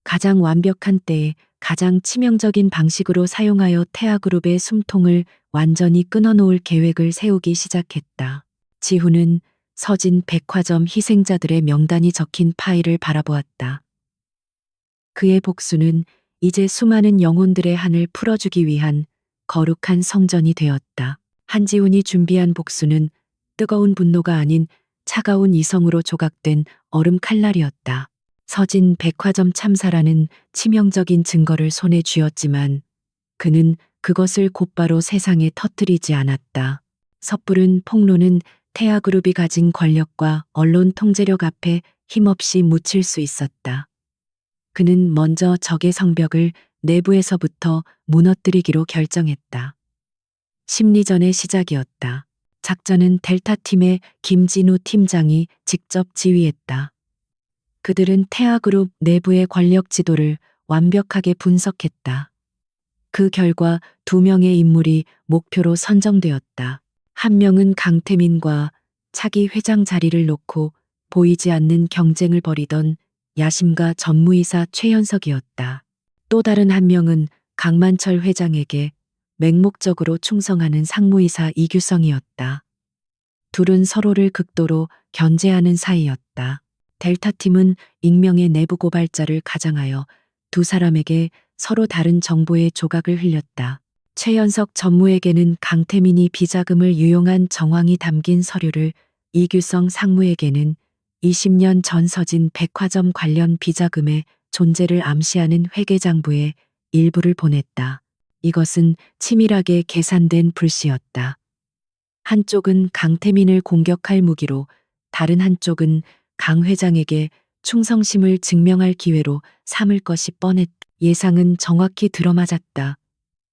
가장 완벽한 때에 가장 치명적인 방식으로 사용하여 태아그룹의 숨통을 완전히 끊어놓을 계획을 세우기 시작했다. 지훈은 서진 백화점 희생자들의 명단이 적힌 파일을 바라보았다. 그의 복수는 이제 수많은 영혼들의 한을 풀어주기 위한 거룩한 성전이 되었다. 한지훈이 준비한 복수는 뜨거운 분노가 아닌 차가운 이성으로 조각된 얼음 칼날이었다. 서진 백화점 참사라는 치명적인 증거를 손에 쥐었지만 그는 그것을 곧바로 세상에 터뜨리지 않았다. 섣부른 폭로는 태아그룹이 가진 권력과 언론 통제력 앞에 힘없이 묻힐 수 있었다. 그는 먼저 적의 성벽을 내부에서부터 무너뜨리기로 결정했다. 심리전의 시작이었다. 작전은 델타팀의 김진우 팀장이 직접 지휘했다. 그들은 태아그룹 내부의 권력 지도를 완벽하게 분석했다. 그 결과 2명의 인물이 목표로 선정되었다. 한 명은 강태민과 차기 회장 자리를 놓고 보이지 않는 경쟁을 벌이던 야심가 전무이사 최현석이었다. 또 다른 한 명은 강만철 회장에게 맹목적으로 충성하는 상무이사 이규성이었다. 둘은 서로를 극도로 견제하는 사이였다. 델타팀은 익명의 내부 고발자를 가장하여 두 사람에게 서로 다른 정보의 조각을 흘렸다. 최연석 전무에게는 강태민이 비자금을 유용한 정황이 담긴 서류를, 이규성 상무에게는 20년 전 서진 백화점 관련 비자금의 존재를 암시하는 회계장부의 일부를 보냈다. 이것은 치밀하게 계산된 불씨였다. 한쪽은 강태민을 공격할 무기로, 다른 한쪽은 강 회장에게 충성심을 증명할 기회로 삼을 것이 뻔했다. 예상은 정확히 들어맞았다.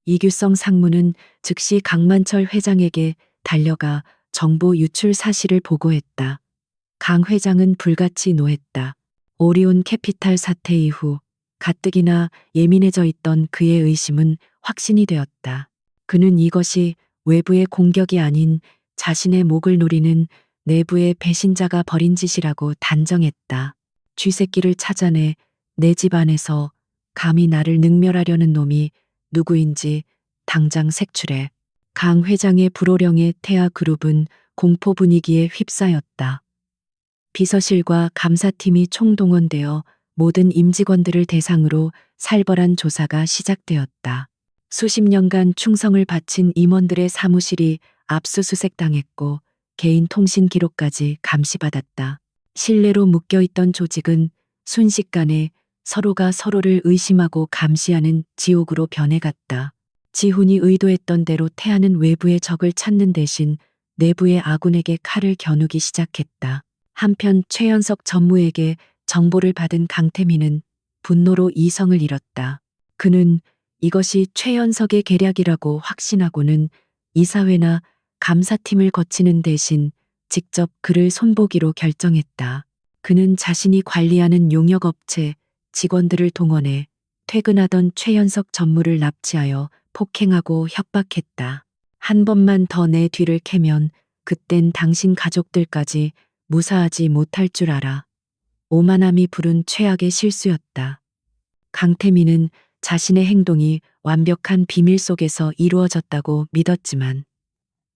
이규성 상무는 즉시 강만철 회장에게 달려가 정보 유출 사실을 보고했다. 강 회장은 불같이 노했다. 오리온 캐피탈 사태 이후 가뜩이나 예민해져 있던 그의 의심은 확신이 되었다. 그는 이것이 외부의 공격이 아닌 자신의 목을 노리는 내부의 배신자가 벌인 짓이라고 단정했다. 쥐새끼를 찾아내 내 집 안에서 감히 나를 능멸하려는 놈이 누구인지 당장 색출해. 강 회장의 불호령에 태아그룹은 공포 분위기에 휩싸였다. 비서실과 감사팀이 총동원되어 모든 임직원들을 대상으로 살벌한 조사가 시작되었다. 수십 년간 충성을 바친 임원들의 사무실이 압수수색당했고 개인 통신 기록까지 감시받았다. 신뢰로 묶여있던 조직은 순식간에 서로가 서로를 의심하고 감시하는 지옥으로 변해갔다. 지훈이 의도했던 대로 태아는 외부의 적을 찾는 대신 내부의 아군에게 칼을 겨누기 시작했다. 한편 최연석 전무에게 정보를 받은 강태민은 분노로 이성을 잃었다. 그는 이것이 최연석의 계략이라고 확신하고는 이사회나 감사팀을 거치는 대신 직접 그를 손보기로 결정했다. 그는 자신이 관리하는 용역업체 직원들을 동원해 퇴근하던 최연석 전무를 납치하여 폭행하고 협박했다. 한 번만 더 내 뒤를 캐면 그땐 당신 가족들까지 무사하지 못할 줄 알아. 오만함이 부른 최악의 실수였다. 강태민은 자신의 행동이 완벽한 비밀 속에서 이루어졌다고 믿었지만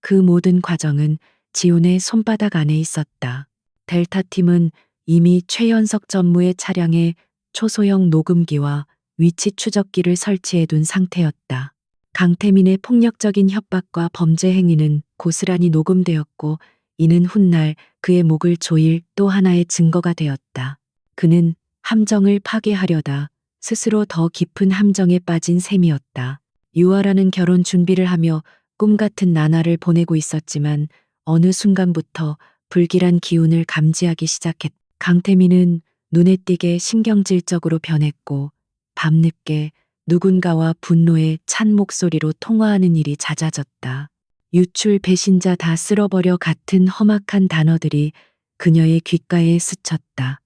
그 모든 과정은 지훈의 손바닥 안에 있었다. 델타팀은 이미 최연석 전무의 차량에 초소형 녹음기와 위치 추적기를 설치해둔 상태였다. 강태민의 폭력적인 협박과 범죄 행위는 고스란히 녹음되었고 이는 훗날 그의 목을 조일 또 하나의 증거가 되었다. 그는 함정을 파괴하려다 스스로 더 깊은 함정에 빠진 셈이었다. 유아라는 결혼 준비를 하며 꿈 같은 나날을 보내고 있었지만 어느 순간부터 불길한 기운을 감지하기 시작했다. 강태민은 눈에 띄게 신경질적으로 변했고 밤늦게 누군가와 분노에 찬 목소리로 통화하는 일이 잦아졌다. 유출 배신자 다 쓸어버려 같은 험악한 단어들이 그녀의 귓가에 스쳤다.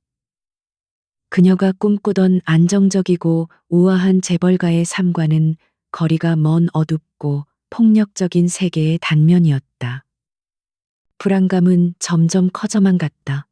그녀가 꿈꾸던 안정적이고 우아한 재벌가의 삶과는 거리가 먼 어둡고 폭력적인 세계의 단면이었다. 불안감은 점점 커져만 갔다.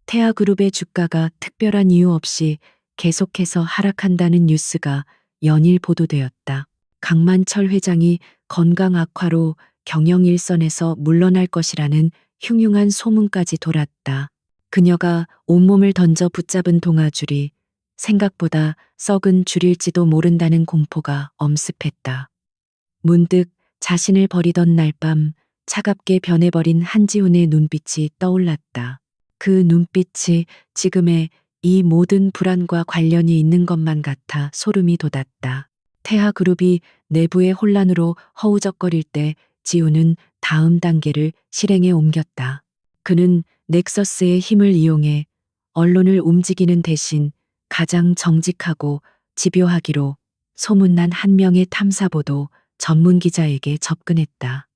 태아그룹의 주가가 특별한 이유 없이 계속해서 하락한다는 뉴스가 연일 보도되었다. 강만철 회장이 건강 악화로 경영 일선에서 물러날 것이라는 흉흉한 소문까지 돌았다. 그녀가 온몸을 던져 붙잡은 동아줄이 생각보다 썩은 줄일지도 모른다는 공포가 엄습했다. 문득 자신을 버리던 날 밤 차갑게 변해버린 한지훈의 눈빛이 떠올랐다. 그 눈빛이 지금의 이 모든 불안과 관련이 있는 것만 같아 소름이 돋았다. 태하그룹이 내부의 혼란으로 허우적거릴 때 지훈은 다음 단계를 실행에 옮겼다. 그는 넥서스의 힘을 이용해 언론을 움직이는 대신 가장 정직하고 집요하기로 소문난 한 명의 탐사보도 전문 기자에게 접근했다.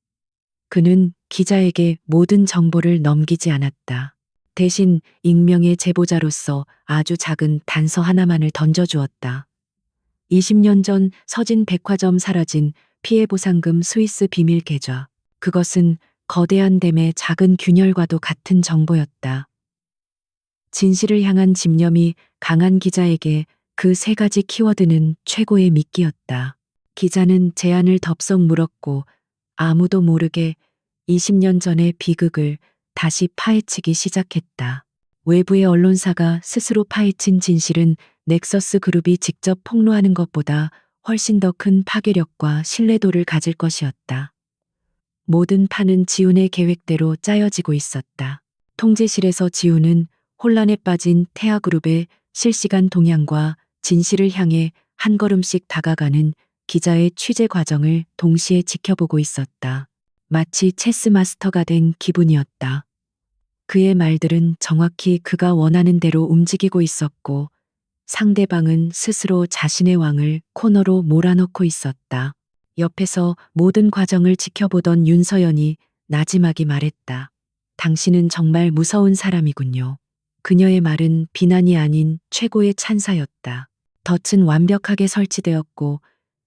그는 기자에게 모든 정보를 넘기지 않았다. 대신 익명의 제보자로서 아주 작은 단서 하나만을 던져주었다. 20년 전 서진 백화점 사라진 피해보상금 스위스 비밀 계좌. 그것은 거대한 댐의 작은 균열과도 같은 정보였다. 진실을 향한 집념이 강한 기자에게 그 세 가지 키워드는 최고의 미끼였다. 기자는 제안을 덥석 물었고 아무도 모르게 20년 전의 비극을 다시 파헤치기 시작했다. 외부의 언론사가 스스로 파헤친 진실은 넥서스 그룹이 직접 폭로하는 것보다 훨씬 더 큰 파괴력과 신뢰도를 가질 것이었다. 모든 판은 지훈의 계획대로 짜여지고 있었다. 통제실에서 지훈은 혼란에 빠진 태아그룹의 실시간 동향과 진실을 향해 한 걸음씩 다가가는 기자의 취재 과정을 동시에 지켜보고 있었다. 마치 체스 마스터가 된 기분이었다. 그의 말들은 정확히 그가 원하는 대로 움직이고 있었고 상대방은 스스로 자신의 왕을 코너로 몰아넣고 있었다. 옆에서 모든 과정을 지켜보던 윤서연이 나지막이 말했다. 당신은 정말 무서운 사람이군요. 그녀의 말은 비난이 아닌 최고의 찬사였다. 덫은 완벽하게 설치되었고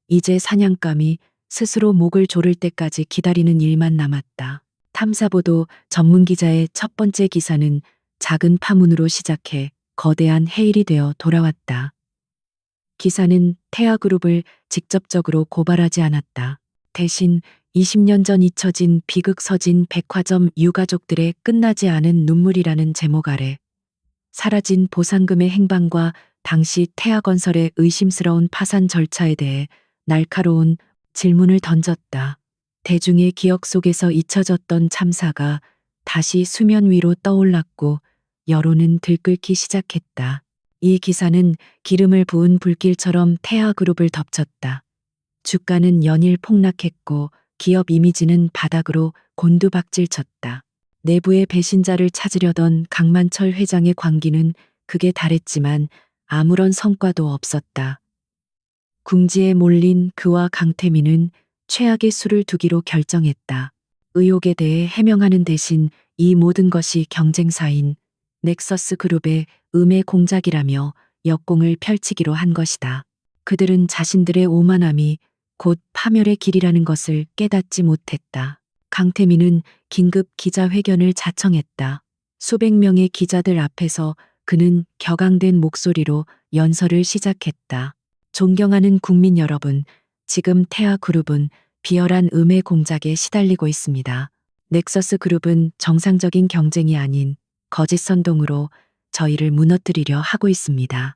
이제 사냥감이 스스로 목을 조를 때까지 기다리는 일만 남았다. 탐사보도 전문 기자의 첫 번째 기사는 작은 파문으로 시작해 거대한 해일이 되어 돌아왔다. 기사는 태아그룹을 직접적으로 고발하지 않았다. 대신 20년 전 잊혀진 비극 서진 백화점 유가족들의 끝나지 않은 눈물이라는 제목 아래 사라진 보상금의 행방과 당시 태아건설의 의심스러운 파산 절차에 대해 날카로운 질문을 던졌다. 대중의 기억 속에서 잊혀졌던 참사가 다시 수면 위로 떠올랐고 여론은 들끓기 시작했다. 이 기사는 기름을 부은 불길처럼 태아그룹을 덮쳤다. 주가는 연일 폭락했고 기업 이미지는 바닥으로 곤두박질쳤다. 내부의 배신자를 찾으려던 강만철 회장의 광기는 극에 달했지만 아무런 성과도 없었다. 궁지에 몰린 그와 강태민은 최악의 수를 두기로 결정했다. 의혹에 대해 해명하는 대신 이 모든 것이 경쟁사인 넥서스 그룹의 음해 공작이라며 역공을 펼치기로 한 것이다. 그들은 자신들의 오만함이 곧 파멸의 길이라는 것을 깨닫지 못했다. 강태민은 긴급 기자회견을 자청했다. 수백 명의 기자들 앞에서 그는 격앙된 목소리로 연설을 시작했다. 존경하는 국민 여러분, 지금 태아그룹은 비열한 음해 공작에 시달리고 있습니다. 넥서스 그룹은 정상적인 경쟁이 아닌 거짓 선동으로 저희를 무너뜨리려 하고 있습니다.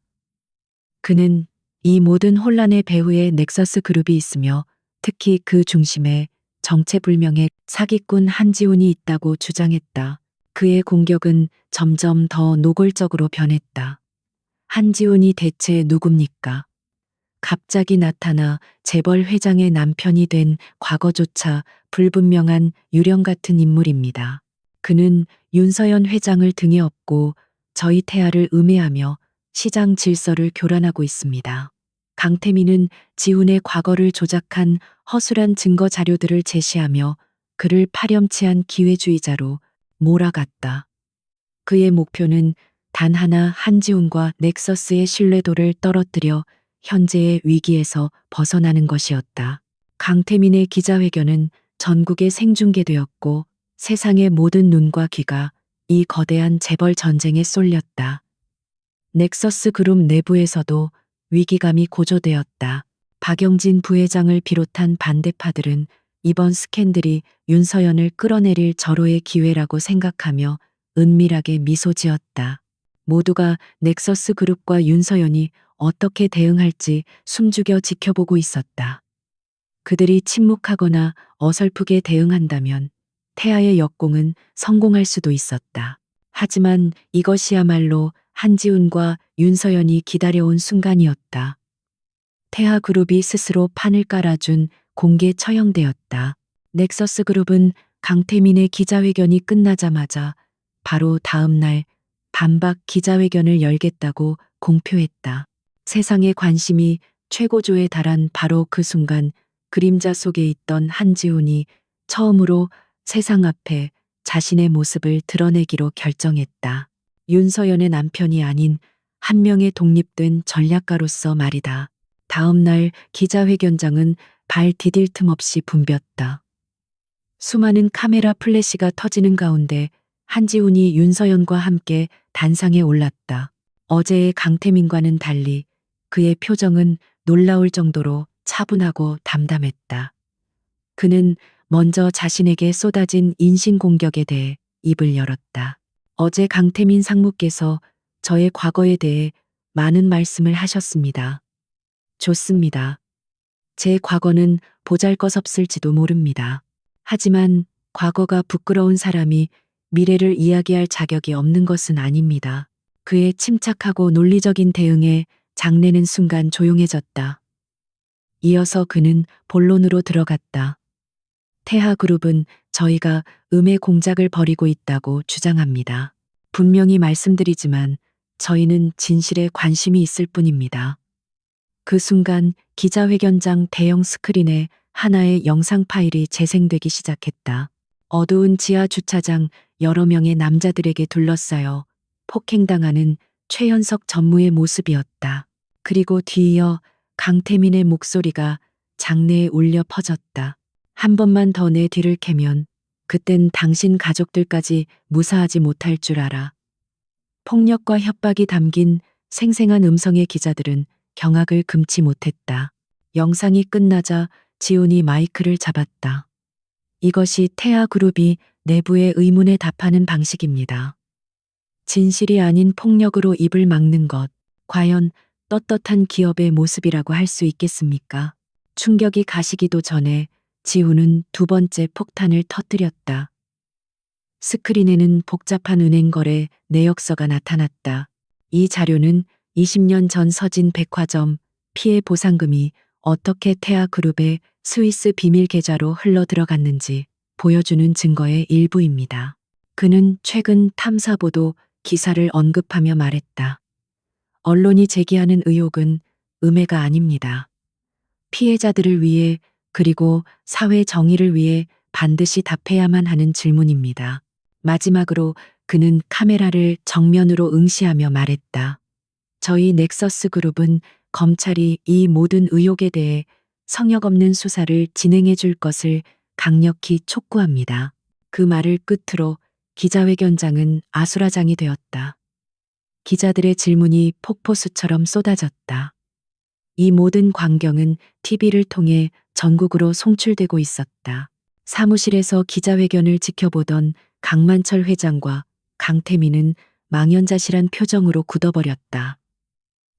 그는 이 모든 혼란의 배후에 넥서스 그룹이 있으며 특히 그 중심에 정체불명의 사기꾼 한지훈이 있다고 주장했다. 그의 공격은 점점 더 노골적으로 변했다. 한지훈이 대체 누굽니까? 갑자기 나타나 재벌 회장의 남편이 된 과거조차 불분명한 유령 같은 인물입니다. 그는 윤서연 회장을 등에 업고 저희 태아를 음해하며 시장 질서를 교란하고 있습니다. 강태민은 지훈의 과거를 조작한 허술한 증거 자료들을 제시하며 그를 파렴치한 기회주의자로 몰아갔다. 그의 목표는 단 하나 한지훈과 넥서스의 신뢰도를 떨어뜨려 현재의 위기에서 벗어나는 것이었다. 강태민의 기자회견은 전국에 생중계되었고 세상의 모든 눈과 귀가 이 거대한 재벌 전쟁에 쏠렸다. 넥서스 그룹 내부에서도 위기감이 고조되었다. 박영진 부회장을 비롯한 반대파들은 이번 스캔들이 윤서연을 끌어내릴 절호의 기회라고 생각하며 은밀하게 미소 지었다. 모두가 넥서스 그룹과 윤서연이 어떻게 대응할지 숨죽여 지켜보고 있었다. 그들이 침묵하거나 어설프게 대응한다면 태아의 역공은 성공할 수도 있었다. 하지만 이것이야말로 한지훈과 윤서연이 기다려온 순간이었다. 태아 그룹이 스스로 판을 깔아준 공개 처형되었다. 넥서스 그룹은 강태민의 기자회견이 끝나자마자 바로 다음 날 반박 기자회견을 열겠다고 공표했다. 세상의 관심이 최고조에 달한 바로 그 순간 그림자 속에 있던 한지훈이 처음으로 세상 앞에 자신의 모습을 드러내기로 결정했다. 윤서연의 남편이 아닌 한 명의 독립된 전략가로서 말이다. 다음 날 기자회견장은 발 디딜 틈 없이 붐볐다. 수많은 카메라 플래시가 터지는 가운데 한지훈이 윤서연과 함께 단상에 올랐다. 어제의 강태민과는 달리 그의 표정은 놀라울 정도로 차분하고 담담했다. 그는 먼저 자신에게 쏟아진 인신공격에 대해 입을 열었다. 어제 강태민 상무께서 저의 과거에 대해 많은 말씀을 하셨습니다. 좋습니다. 제 과거는 보잘것없을지도 모릅니다. 하지만 과거가 부끄러운 사람이 미래를 이야기할 자격이 없는 것은 아닙니다. 그의 침착하고 논리적인 대응에 장내는 순간 조용해졌다. 이어서 그는 본론으로 들어갔다. 태하그룹은 저희가 음해 공작을 벌이고 있다고 주장합니다. 분명히 말씀드리지만 저희는 진실에 관심이 있을 뿐입니다. 그 순간 기자회견장 대형 스크린에 하나의 영상 파일이 재생되기 시작했다. 어두운 지하 주차장 여러 명의 남자들에게 둘러싸여 폭행당하는 최현석 전무의 모습이었다. 그리고 뒤이어 강태민의 목소리가 장내에 울려 퍼졌다. 한 번만 더 내 뒤를 캐면 그땐 당신 가족들까지 무사하지 못할 줄 알아. 폭력과 협박이 담긴 생생한 음성의 기자들은 경악을 금치 못했다. 영상이 끝나자 지훈이 마이크를 잡았다. 이것이 태아그룹이 내부의 의문에 답하는 방식입니다. 진실이 아닌 폭력으로 입을 막는 것, 과연 떳떳한 기업의 모습이라고 할 수 있겠습니까? 충격이 가시기도 전에 지훈은 두 번째 폭탄을 터뜨렸다. 스크린에는 복잡한 은행 거래 내역서가 나타났다. 이 자료는 20년 전 서진 백화점 피해 보상금이 어떻게 태아그룹의 스위스 비밀 계좌로 흘러 들어갔는지 보여주는 증거의 일부입니다. 그는 최근 탐사보도 기사를 언급하며 말했다. 언론이 제기하는 의혹은 음해가 아닙니다. 피해자들을 위해 그리고 사회 정의를 위해 반드시 답해야만 하는 질문입니다. 마지막으로 그는 카메라를 정면으로 응시하며 말했다. 저희 넥서스 그룹은 검찰이 이 모든 의혹에 대해 성역 없는 수사를 진행해 줄 것을 강력히 촉구합니다. 그 말을 끝으로 기자회견장은 아수라장이 되었다. 기자들의 질문이 폭포수처럼 쏟아졌다. 이 모든 광경은 TV를 통해 전국으로 송출되고 있었다. 사무실에서 기자회견을 지켜보던 강만철 회장과 강태민은 망연자실한 표정으로 굳어버렸다.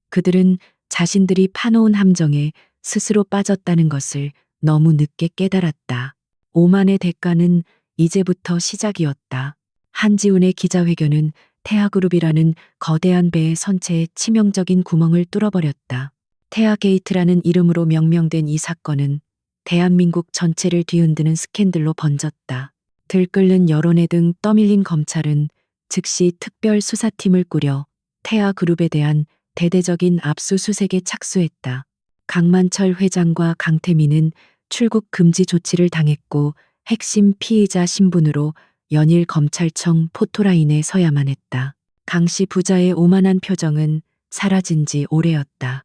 그들은 자신들이 파놓은 함정에 스스로 빠졌다는 것을 너무 늦게 깨달았다. 오만의 대가는 이제부터 시작이었다. 한지훈의 기자회견은 태아그룹이라는 거대한 배의 선체에 치명적인 구멍을 뚫어버렸다. 태아 게이트라는 이름으로 명명된 이 사건은 대한민국 전체를 뒤흔드는 스캔들로 번졌다. 들끓는 여론에 등 떠밀린 검찰은 즉시 특별 수사팀을 꾸려 태아 그룹에 대한 대대적인 압수수색에 착수했다. 강만철 회장과 강태민은 출국 금지 조치를 당했고 핵심 피의자 신분으로 연일 검찰청 포토라인에 서야만 했다. 강씨 부자의 오만한 표정은 사라진 지 오래였다.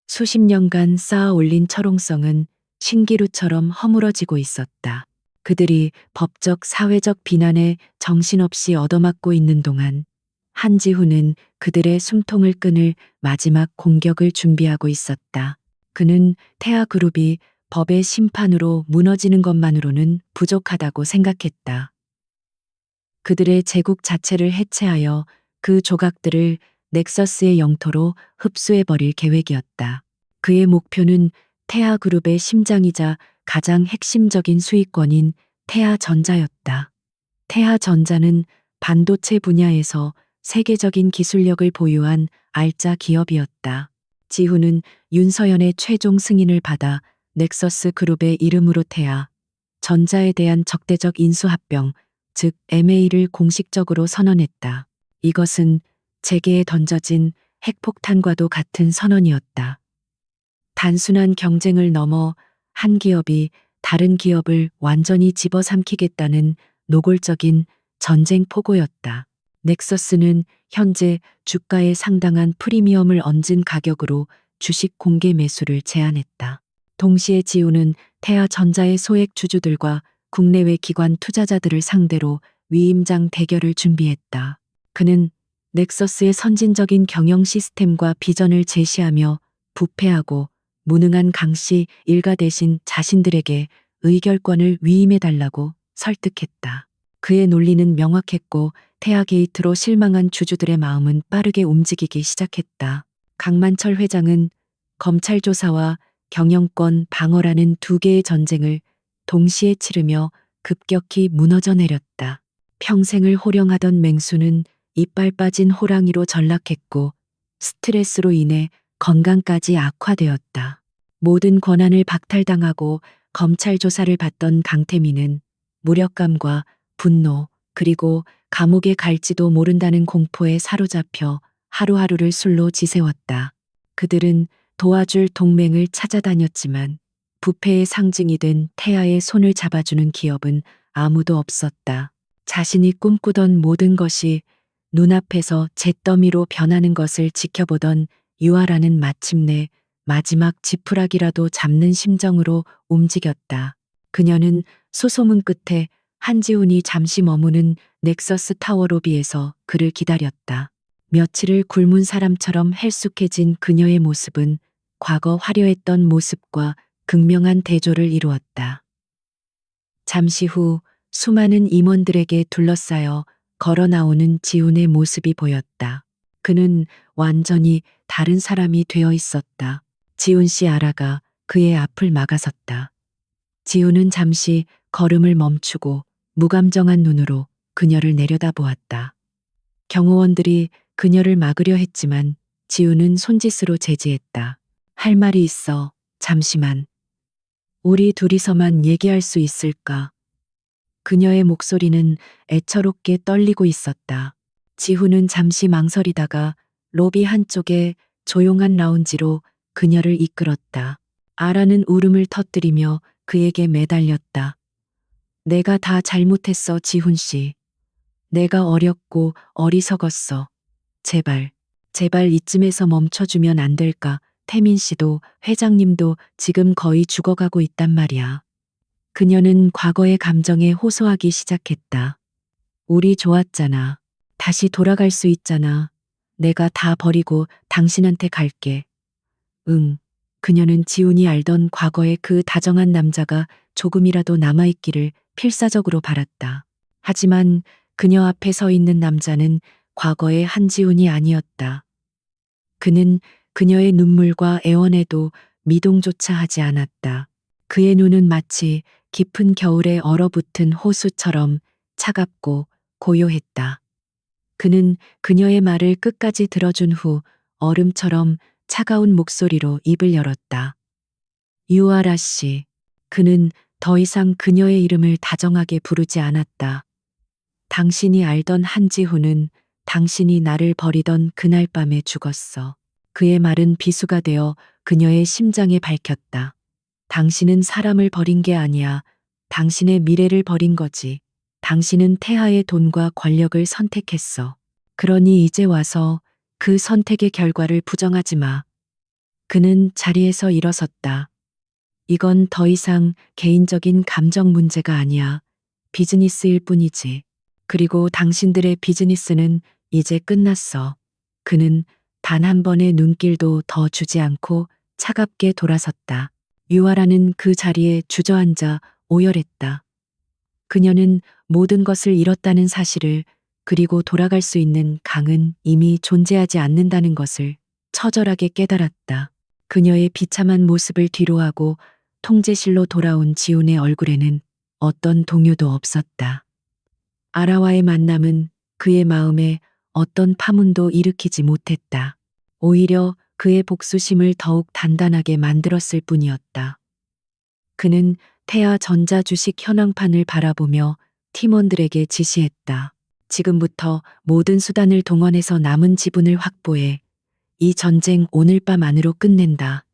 수십 년간 쌓아 올린 철옹성은 신기루처럼 허물어지고 있었다. 그들이 법적 사회적 비난에 정신없이 얻어맞고 있는 동안 한지훈은 그들의 숨통을 끊을 마지막 공격을 준비하고 있었다. 그는 태아그룹이 법의 심판으로 무너지는 것만으로는 부족하다고 생각했다. 그들의 제국 자체를 해체하여 그 조각들을 넥서스의 영토로 흡수해버릴 계획이었다. 그의 목표는 태아그룹의 심장이자 가장 핵심적인 수익권인 태아전자였다. 태아전자는 반도체 분야에서 세계적인 기술력을 보유한 알짜 기업이었다. 지훈은 윤서연의 최종 승인을 받아 넥서스 그룹의 이름으로 태아 전자에 대한 적대적 인수합병, 즉 MA를 공식적으로 선언했다. 이것은 제게에 던져진 핵폭탄과도 같은 선언이었다. 단순한 경쟁을 넘어 한 기업이 다른 기업을 완전히 집어삼키겠다는 노골적인 전쟁 포고였다. 넥서스는 현재 주가에 상당한 프리미엄을 얹은 가격으로 주식 공개 매수를 제안했다. 동시에 지우는 태아전자의 소액 주주들과 국내외 기관 투자자들을 상대로 위임장 대결을 준비했다. 그는 넥서스의 선진적인 경영 시스템과 비전을 제시하며 부패하고 무능한 강씨 일가 대신 자신들에게 의결권을 위임해달라고 설득했다. 그의 논리는 명확했고 태아 게이트로 실망한 주주들의 마음은 빠르게 움직이기 시작했다. 강만철 회장은 검찰 조사와 경영권 방어라는 두 개의 전쟁을 동시에 치르며 급격히 무너져 내렸다. 평생을 호령하던 맹수는 이빨 빠진 호랑이로 전락했고 스트레스로 인해 건강까지 악화되었다. 모든 권한을 박탈당하고 검찰 조사를 받던 강태민은 무력감과 분노 그리고 감옥에 갈지도 모른다는 공포에 사로잡혀 하루하루를 술로 지새웠다. 그들은 도와줄 동맹을 찾아다녔지만 부패의 상징이 된 태아의 손을 잡아주는 기업은 아무도 없었다. 자신이 꿈꾸던 모든 것이 눈앞에서 잿더미로 변하는 것을 지켜보던 유아라는 마침내 마지막 지푸라기라도 잡는 심정으로 움직였다. 그녀는 소소문 끝에 한지훈이 잠시 머무는 넥서스 타워 로비에서 그를 기다렸다. 며칠을 굶은 사람처럼 헬쑥해진 그녀의 모습은 과거 화려했던 모습과 극명한 대조를 이루었다. 잠시 후 수많은 임원들에게 둘러싸여 걸어 나오는 지훈의 모습이 보였다. 그는 완전히 다른 사람이 되어 있었다. 지훈 씨 아라가 그의 앞을 막아섰다. 지훈은 잠시 걸음을 멈추고 무감정한 눈으로 그녀를 내려다보았다. 경호원들이 그녀를 막으려 했지만 지훈은 손짓으로 제지했다. 할 말이 있어. 잠시만. 우리 둘이서만 얘기할 수 있을까? 그녀의 목소리는 애처롭게 떨리고 있었다. 지훈은 잠시 망설이다가 로비 한쪽에 조용한 라운지로 그녀를 이끌었다. 아라는 울음을 터뜨리며 그에게 매달렸다. 내가 다 잘못했어, 지훈 씨. 내가 어렸고 어리석었어. 제발, 제발 이쯤에서 멈춰주면 안 될까? 태민 씨도 회장님도 지금 거의 죽어가고 있단 말이야. 그녀는 과거의 감정에 호소하기 시작했다. 우리 좋았잖아. 다시 돌아갈 수 있잖아. 내가 다 버리고 당신한테 갈게. 응. 그녀는 지훈이 알던 과거의 그 다정한 남자가 조금이라도 남아있기를 필사적으로 바랐다. 하지만 그녀 앞에 서 있는 남자는 과거의 한지훈이 아니었다. 그는 그녀의 눈물과 애원에도 미동조차 하지 않았다. 그의 눈은 마치 깊은 겨울에 얼어붙은 호수처럼 차갑고 고요했다. 그는 그녀의 말을 끝까지 들어준 후 얼음처럼 차가운 목소리로 입을 열었다. 유아라 씨. 그는 더 이상 그녀의 이름을 다정하게 부르지 않았다. 당신이 알던 한지훈은 당신이 나를 버리던 그날 밤에 죽었어. 그의 말은 비수가 되어 그녀의 심장에 밝혔다. 당신은 사람을 버린 게 아니야. 당신의 미래를 버린 거지. 당신은 태하의 돈과 권력을 선택했어. 그러니 이제 와서 그 선택의 결과를 부정하지 마. 그는 자리에서 일어섰다. 이건 더 이상 개인적인 감정 문제가 아니야. 비즈니스일 뿐이지. 그리고 당신들의 비즈니스는 이제 끝났어. 그는 단 한 번의 눈길도 더 주지 않고 차갑게 돌아섰다. 유아라는 그 자리에 주저앉아 오열했다. 그녀는 모든 것을 잃었다는 사실을, 그리고 돌아갈 수 있는 강은 이미 존재하지 않는다는 것을 처절하게 깨달았다. 그녀의 비참한 모습을 뒤로하고 통제실로 돌아온 지훈의 얼굴에는 어떤 동요도 없었다. 아라와의 만남은 그의 마음에 어떤 파문도 일으키지 못했다. 오히려 그의 복수심을 더욱 단단하게 만들었을 뿐이었다. 그는 태아 전자 주식 현황판을 바라보며 팀원들에게 지시했다. 지금부터 모든 수단을 동원해서 남은 지분을 확보해. 이 전쟁 오늘 밤 안으로 끝낸다.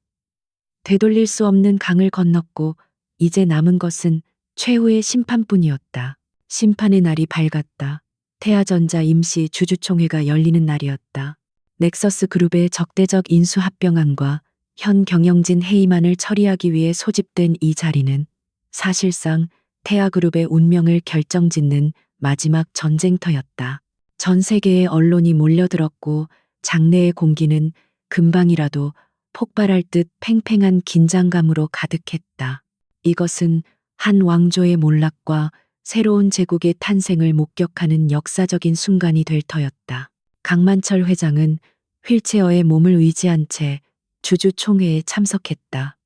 되돌릴 수 없는 강을 건넜고 이제 남은 것은 최후의 심판뿐이었다. 심판의 날이 밝았다. 태아전자 임시 주주총회가 열리는 날이었다. 넥서스 그룹의 적대적 인수 합병안과 현 경영진 해임안을 처리하기 위해 소집된 이 자리는 사실상 태아그룹의 운명을 결정짓는 마지막 전쟁터였다. 전 세계의 언론이 몰려들었고 장내의 공기는 금방이라도 폭발할 듯 팽팽한 긴장감으로 가득했다. 이것은 한 왕조의 몰락과 새로운 제국의 탄생을 목격하는 역사적인 순간이 될 터였다. 강만철 회장은 휠체어에 몸을 의지한 채 주주총회에 참석했다.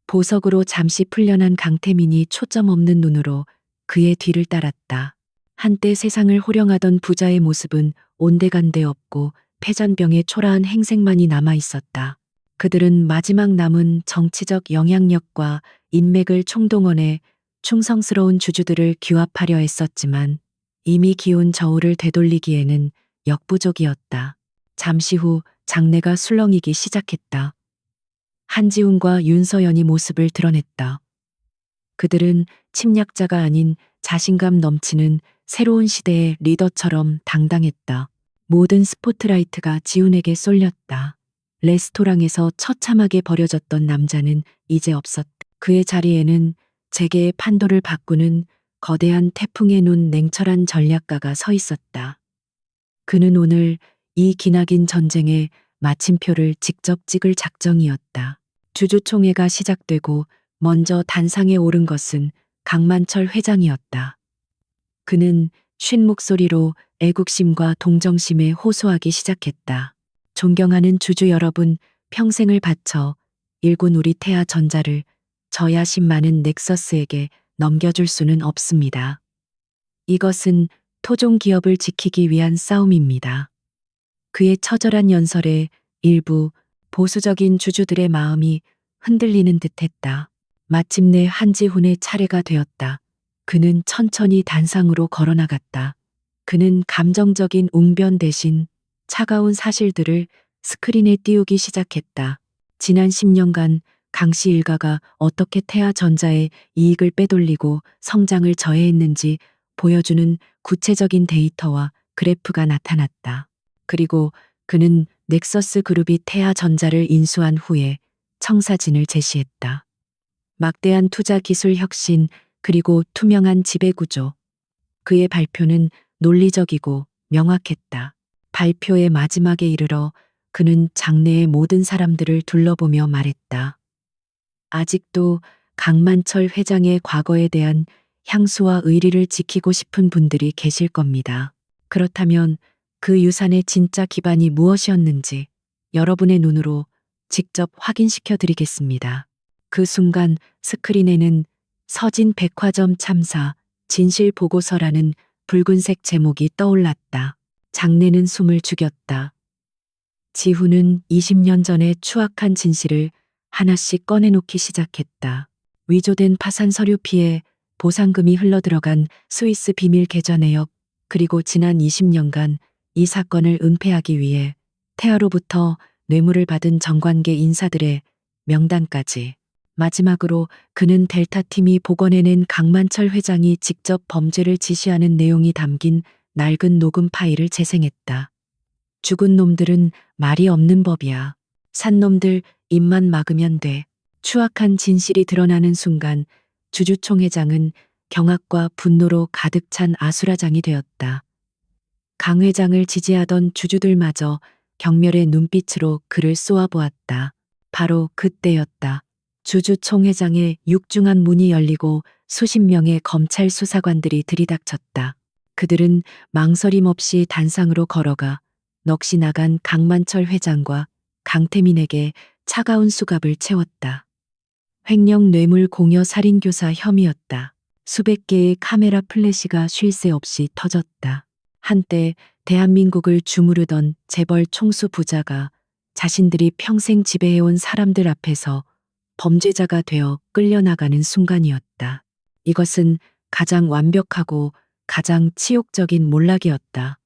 보석으로 잠시 풀려난 강태민이 초점 없는 눈으로 그의 뒤를 따랐다. 한때 세상을 호령하던 부자의 모습은 온데간데 없고 패잔병의 초라한 행색만이 남아 있었다. 그들은 마지막 남은 정치적 영향력과 인맥을 총동원해 충성스러운 주주들을 규합하려 했었지만 이미 기운 저울을 되돌리기에는 역부족이었다. 잠시 후 장내가 술렁이기 시작했다. 한지훈과 윤서연이 모습을 드러냈다. 그들은 침략자가 아닌 자신감 넘치는 새로운 시대의 리더처럼 당당했다. 모든 스포트라이트가 지훈에게 쏠렸다. 레스토랑에서 처참하게 버려졌던 남자는 이제 없었다. 그의 자리에는 재계의 판도를 바꾸는 거대한 태풍에 눈 냉철한 전략가가 서 있었다. 그는 오늘 이 기나긴 전쟁의 마침표를 직접 찍을 작정이었다. 주주총회가 시작되고 먼저 단상에 오른 것은 강만철 회장이었다. 그는 쉰 목소리로 애국심과 동정심에 호소하기 시작했다. 존경하는 주주 여러분, 평생을 바쳐 일군 우리 태아전자를 저 야심 많은 넥서스에게 넘겨줄 수는 없습니다. 이것은 토종 기업을 지키기 위한 싸움입니다. 그의 처절한 연설에 일부 보수적인 주주들의 마음이 흔들리는 듯했다. 마침내 한지훈의 차례가 되었다. 그는 천천히 단상으로 걸어나갔다. 그는 감정적인 웅변 대신 차가운 사실들을 스크린에 띄우기 시작했다. 지난 10년간 강씨 일가가 어떻게 태아전자의 이익을 빼돌리고 성장을 저해했는지 보여주는 구체적인 데이터와 그래프가 나타났다. 그리고 그는 넥서스 그룹이 태아전자를 인수한 후에 청사진을 제시했다. 막대한 투자 기술 혁신, 그리고 투명한 지배구조. 그의 발표는 논리적이고 명확했다. 발표의 마지막에 이르러 그는 장내의 모든 사람들을 둘러보며 말했다. 아직도 강만철 회장의 과거에 대한 향수와 의리를 지키고 싶은 분들이 계실 겁니다. 그렇다면 그 유산의 진짜 기반이 무엇이었는지 여러분의 눈으로 직접 확인시켜 드리겠습니다. 그 순간 스크린에는 서진 백화점 참사 진실 보고서라는 붉은색 제목이 떠올랐다. 장내는 숨을 죽였다. 지훈은 20년 전의 추악한 진실을 하나씩 꺼내놓기 시작했다. 위조된 파산 서류 피해 보상금이 흘러들어간 스위스 비밀 계좌 내역, 그리고 지난 20년간 이 사건을 은폐하기 위해 태아로부터 뇌물을 받은 정관계 인사들의 명단까지. 마지막으로 그는 델타팀이 복원해낸 강만철 회장이 직접 범죄를 지시하는 내용이 담긴 낡은 녹음 파일을 재생했다. 죽은 놈들은 말이 없는 법이야. 산 놈들 입만 막으면 돼. 추악한 진실이 드러나는 순간 주주총회장은 경악과 분노로 가득 찬 아수라장이 되었다. 강 회장을 지지하던 주주들마저 경멸의 눈빛으로 그를 쏘아보았다. 바로 그때였다. 주주총회장의 육중한 문이 열리고 수십 명의 검찰 수사관들이 들이닥쳤다. 그들은 망설임 없이 단상으로 걸어가 넋이 나간 강만철 회장과 강태민에게 차가운 수갑을 채웠다. 횡령 뇌물 공여 살인교사 혐의였다. 수백 개의 카메라 플래시가 쉴 새 없이 터졌다. 한때 대한민국을 주무르던 재벌 총수 부자가 자신들이 평생 지배해온 사람들 앞에서 범죄자가 되어 끌려나가는 순간이었다. 이것은 가장 완벽하고 가장 치욕적인 몰락이었다.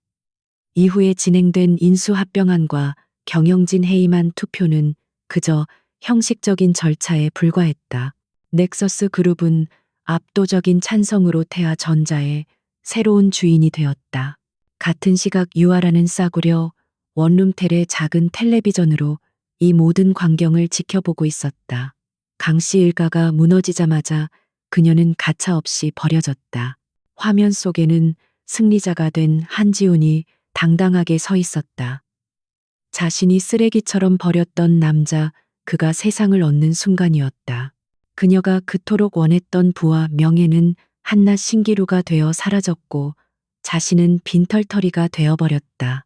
이후에 진행된 인수합병안과 경영진 해임안 투표는 그저 형식적인 절차에 불과했다. 넥서스 그룹은 압도적인 찬성으로 태아전자의 새로운 주인이 되었다. 같은 시각 유아라는 싸구려 원룸텔의 작은 텔레비전으로 이 모든 광경을 지켜보고 있었다. 강씨 일가가 무너지자마자 그녀는 가차없이 버려졌다. 화면 속에는 승리자가 된 한지훈이 당당하게 서 있었다. 자신이 쓰레기처럼 버렸던 남자, 그가 세상을 얻는 순간이었다. 그녀가 그토록 원했던 부와 명예는 한낱 신기루가 되어 사라졌고 자신은 빈털터리가 되어버렸다.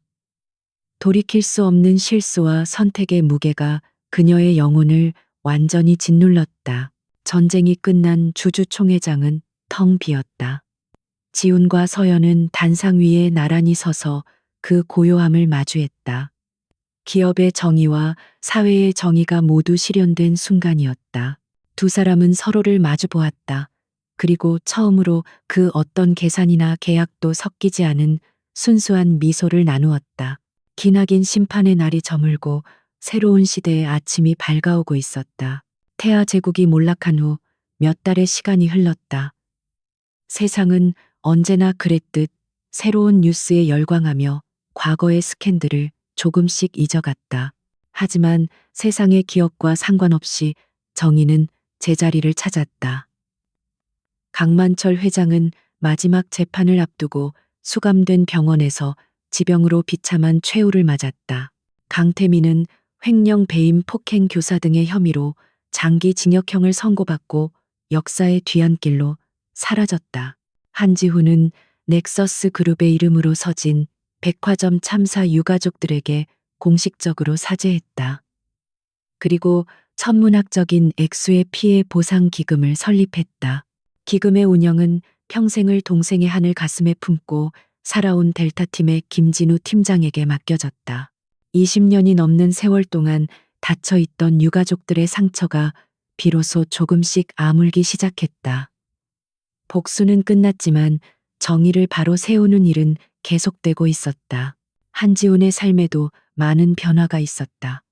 돌이킬 수 없는 실수와 선택의 무게가 그녀의 영혼을 완전히 짓눌렀다. 전쟁이 끝난 주주총회장은 텅 비었다. 지훈과 서연은 단상 위에 나란히 서서 그 고요함을 마주했다. 기업의 정의와 사회의 정의가 모두 실현된 순간이었다. 두 사람은 서로를 마주 보았다. 그리고 처음으로 그 어떤 계산이나 계약도 섞이지 않은 순수한 미소를 나누었다. 기나긴 심판의 날이 저물고 새로운 시대의 아침이 밝아오고 있었다. 태아 제국이 몰락한 후 몇 달의 시간이 흘렀다. 세상은 언제나 그랬듯 새로운 뉴스에 열광하며 과거의 스캔들을 조금씩 잊어갔다. 하지만 세상의 기억과 상관없이 정의는 제자리를 찾았다. 강만철 회장은 마지막 재판을 앞두고 수감된 병원에서 지병으로 비참한 최후를 맞았다. 강태민은 횡령 배임 폭행 교사 등의 혐의로 장기 징역형을 선고받고 역사의 뒤안길로 사라졌다. 한지훈은 넥서스 그룹의 이름으로 서진 백화점 참사 유가족들에게 공식적으로 사죄했다. 그리고 천문학적인 액수의 피해 보상 기금을 설립했다. 기금의 운영은 평생을 동생의 한을 가슴에 품고 살아온 델타팀의 김진우 팀장에게 맡겨졌다. 20년이 넘는 세월 동안 닫혀있던 유가족들의 상처가 비로소 조금씩 아물기 시작했다. 복수는 끝났지만 정의를 바로 세우는 일은 계속되고 있었다. 한지훈의 삶에도 많은 변화가 있었다.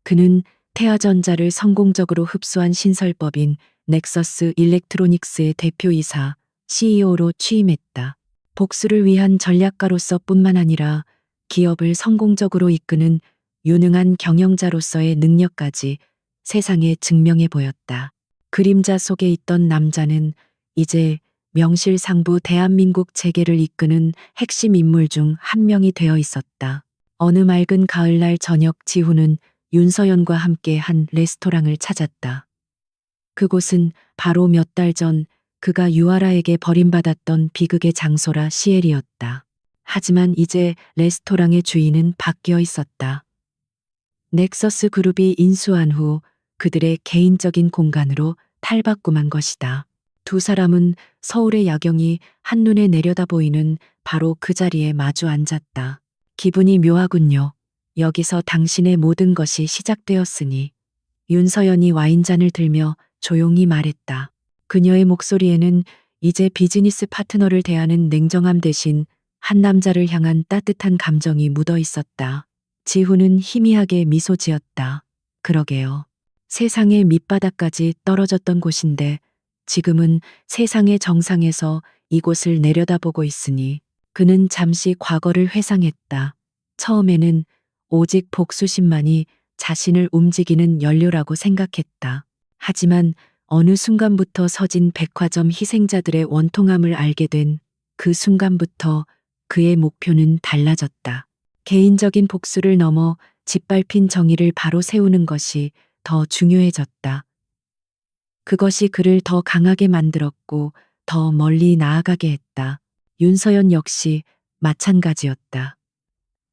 그는 태아전자를 성공적으로 흡수한 신설법인 넥서스 일렉트로닉스의 대표이사 CEO로 취임했다. 복수를 위한 전략가로서 뿐만 아니라 기업을 성공적으로 이끄는 유능한 경영자로서의 능력까지 세상에 증명해 보였다. 그림자 속에 있던 남자는 이제 명실상부 대한민국 재계를 이끄는 핵심 인물 중 한 명이 되어 있었다. 어느 맑은 가을날 저녁 지훈은 윤서연과 함께 한 레스토랑을 찾았다. 그곳은 바로 몇 달 전 그가 유아라에게 버림받았던 비극의 장소라 시엘이었다. 하지만 이제 레스토랑의 주인은 바뀌어 있었다. 넥서스 그룹이 인수한 후 그들의 개인적인 공간으로 탈바꿈한 것이다. 두 사람은 서울의 야경이 한눈에 내려다 보이는 바로 그 자리에 마주 앉았다. 기분이 묘하군요. 여기서 당신의 모든 것이 시작되었으니. 윤서연이 와인잔을 들며 조용히 말했다. 그녀의 목소리에는 이제 비즈니스 파트너를 대하는 냉정함 대신 한 남자를 향한 따뜻한 감정이 묻어 있었다. 지훈은 희미하게 미소 지었다. 그러게요. 세상의 밑바닥까지 떨어졌던 곳인데 지금은 세상의 정상에서 이곳을 내려다보고 있으니 그는 잠시 과거를 회상했다. 처음에는 오직 복수심만이 자신을 움직이는 연료라고 생각했다. 하지만 어느 순간부터 서진 백화점 희생자들의 원통함을 알게 된 그 순간부터 그의 목표는 달라졌다. 개인적인 복수를 넘어 짓밟힌 정의를 바로 세우는 것이 더 중요해졌다. 그것이 그를 더 강하게 만들었고 더 멀리 나아가게 했다. 윤서연 역시 마찬가지였다.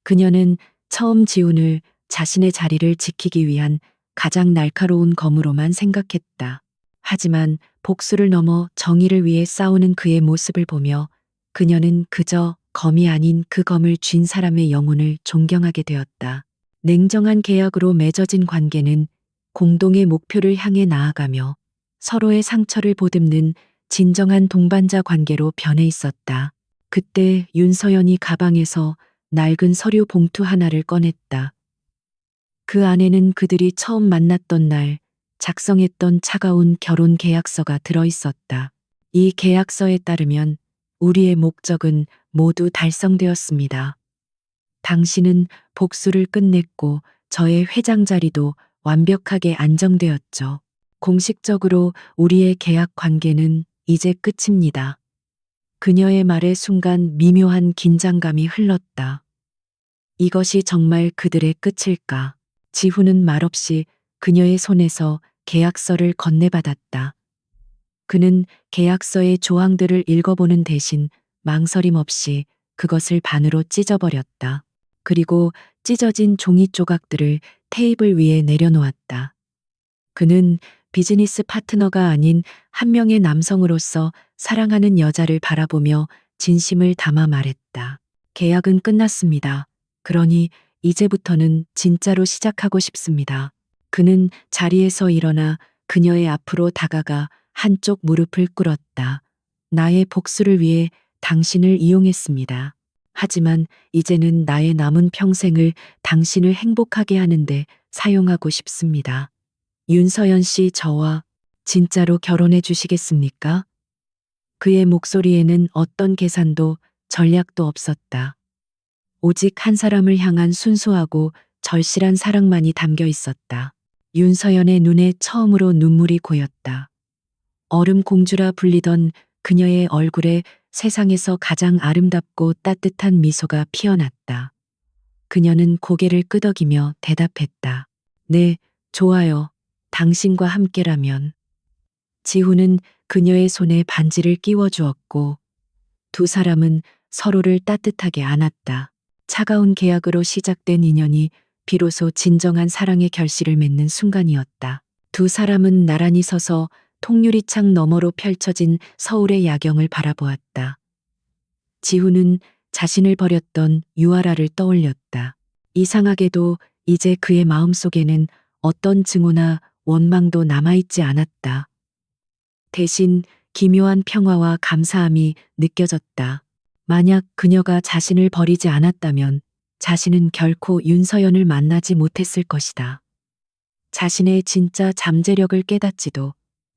그녀는 처음 지훈을 자신의 자리를 지키기 위한 가장 날카로운 검으로만 생각했다. 하지만 복수를 넘어 정의를 위해 싸우는 그의 모습을 보며 그녀는 그저 검이 아닌 그 검을 쥔 사람의 영혼을 존경하게 되었다. 냉정한 계약으로 맺어진 관계는 공동의 목표를 향해 나아가며 서로의 상처를 보듬는 진정한 동반자 관계로 변해 있었다. 그때 윤서연이 가방에서 낡은 서류 봉투 하나를 꺼냈다. 그 안에는 그들이 처음 만났던 날 작성했던 차가운 결혼 계약서가 들어 있었다. 이 계약서에 따르면 우리의 목적은 모두 달성되었습니다. 당신은 복수를 끝냈고 저의 회장 자리도 완벽하게 안정되었죠. 공식적으로 우리의 계약 관계는 이제 끝입니다. 그녀의 말에 순간 미묘한 긴장감이 흘렀다. 이것이 정말 그들의 끝일까? 지훈은 말없이 그녀의 손에서 계약서를 건네받았다. 그는 계약서의 조항들을 읽어보는 대신 망설임 없이 그것을 반으로 찢어버렸다. 그리고 찢어진 종이 조각들을 테이블 위에 내려놓았다. 그는 비즈니스 파트너가 아닌 한 명의 남성으로서 사랑하는 여자를 바라보며 진심을 담아 말했다. 계약은 끝났습니다. 그러니 이제부터는 진짜로 시작하고 싶습니다. 그는 자리에서 일어나 그녀의 앞으로 다가가 한쪽 무릎을 꿇었다. 나의 복수를 위해 당신을 이용했습니다. 하지만 이제는 나의 남은 평생을 당신을 행복하게 하는데 사용하고 싶습니다. 윤서연 씨, 저와 진짜로 결혼해 주시겠습니까? 그의 목소리에는 어떤 계산도 전략도 없었다. 오직 한 사람을 향한 순수하고 절실한 사랑만이 담겨 있었다. 윤서연의 눈에 처음으로 눈물이 고였다. 얼음 공주라 불리던 그녀의 얼굴에 세상에서 가장 아름답고 따뜻한 미소가 피어났다. 그녀는 고개를 끄덕이며 대답했다. 네, 좋아요. 당신과 함께라면. 지훈은 그녀의 손에 반지를 끼워 주었고 두 사람은 서로를 따뜻하게 안았다. 차가운 계약으로 시작된 인연이 비로소 진정한 사랑의 결실을 맺는 순간이었다. 두 사람은 나란히 서서 통유리창 너머로 펼쳐진 서울의 야경을 바라보았다. 지훈은 자신을 버렸던 유아라를 떠올렸다. 이상하게도 이제 그의 마음속에는 어떤 증오나 원망도 남아있지 않았다. 대신 기묘한 평화와 감사함이 느껴졌다. 만약 그녀가 자신을 버리지 않았다면 자신은 결코 윤서연을 만나지 못했을 것이다. 자신의 진짜 잠재력을 깨닫지도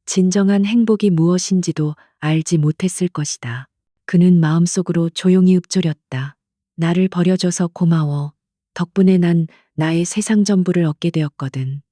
진정한 행복이 무엇인지도 알지 못했을 것이다. 그는 마음속으로 조용히 읊조렸다. 나를 버려줘서 고마워. 덕분에 난 나의 세상 전부를 얻게 되었거든.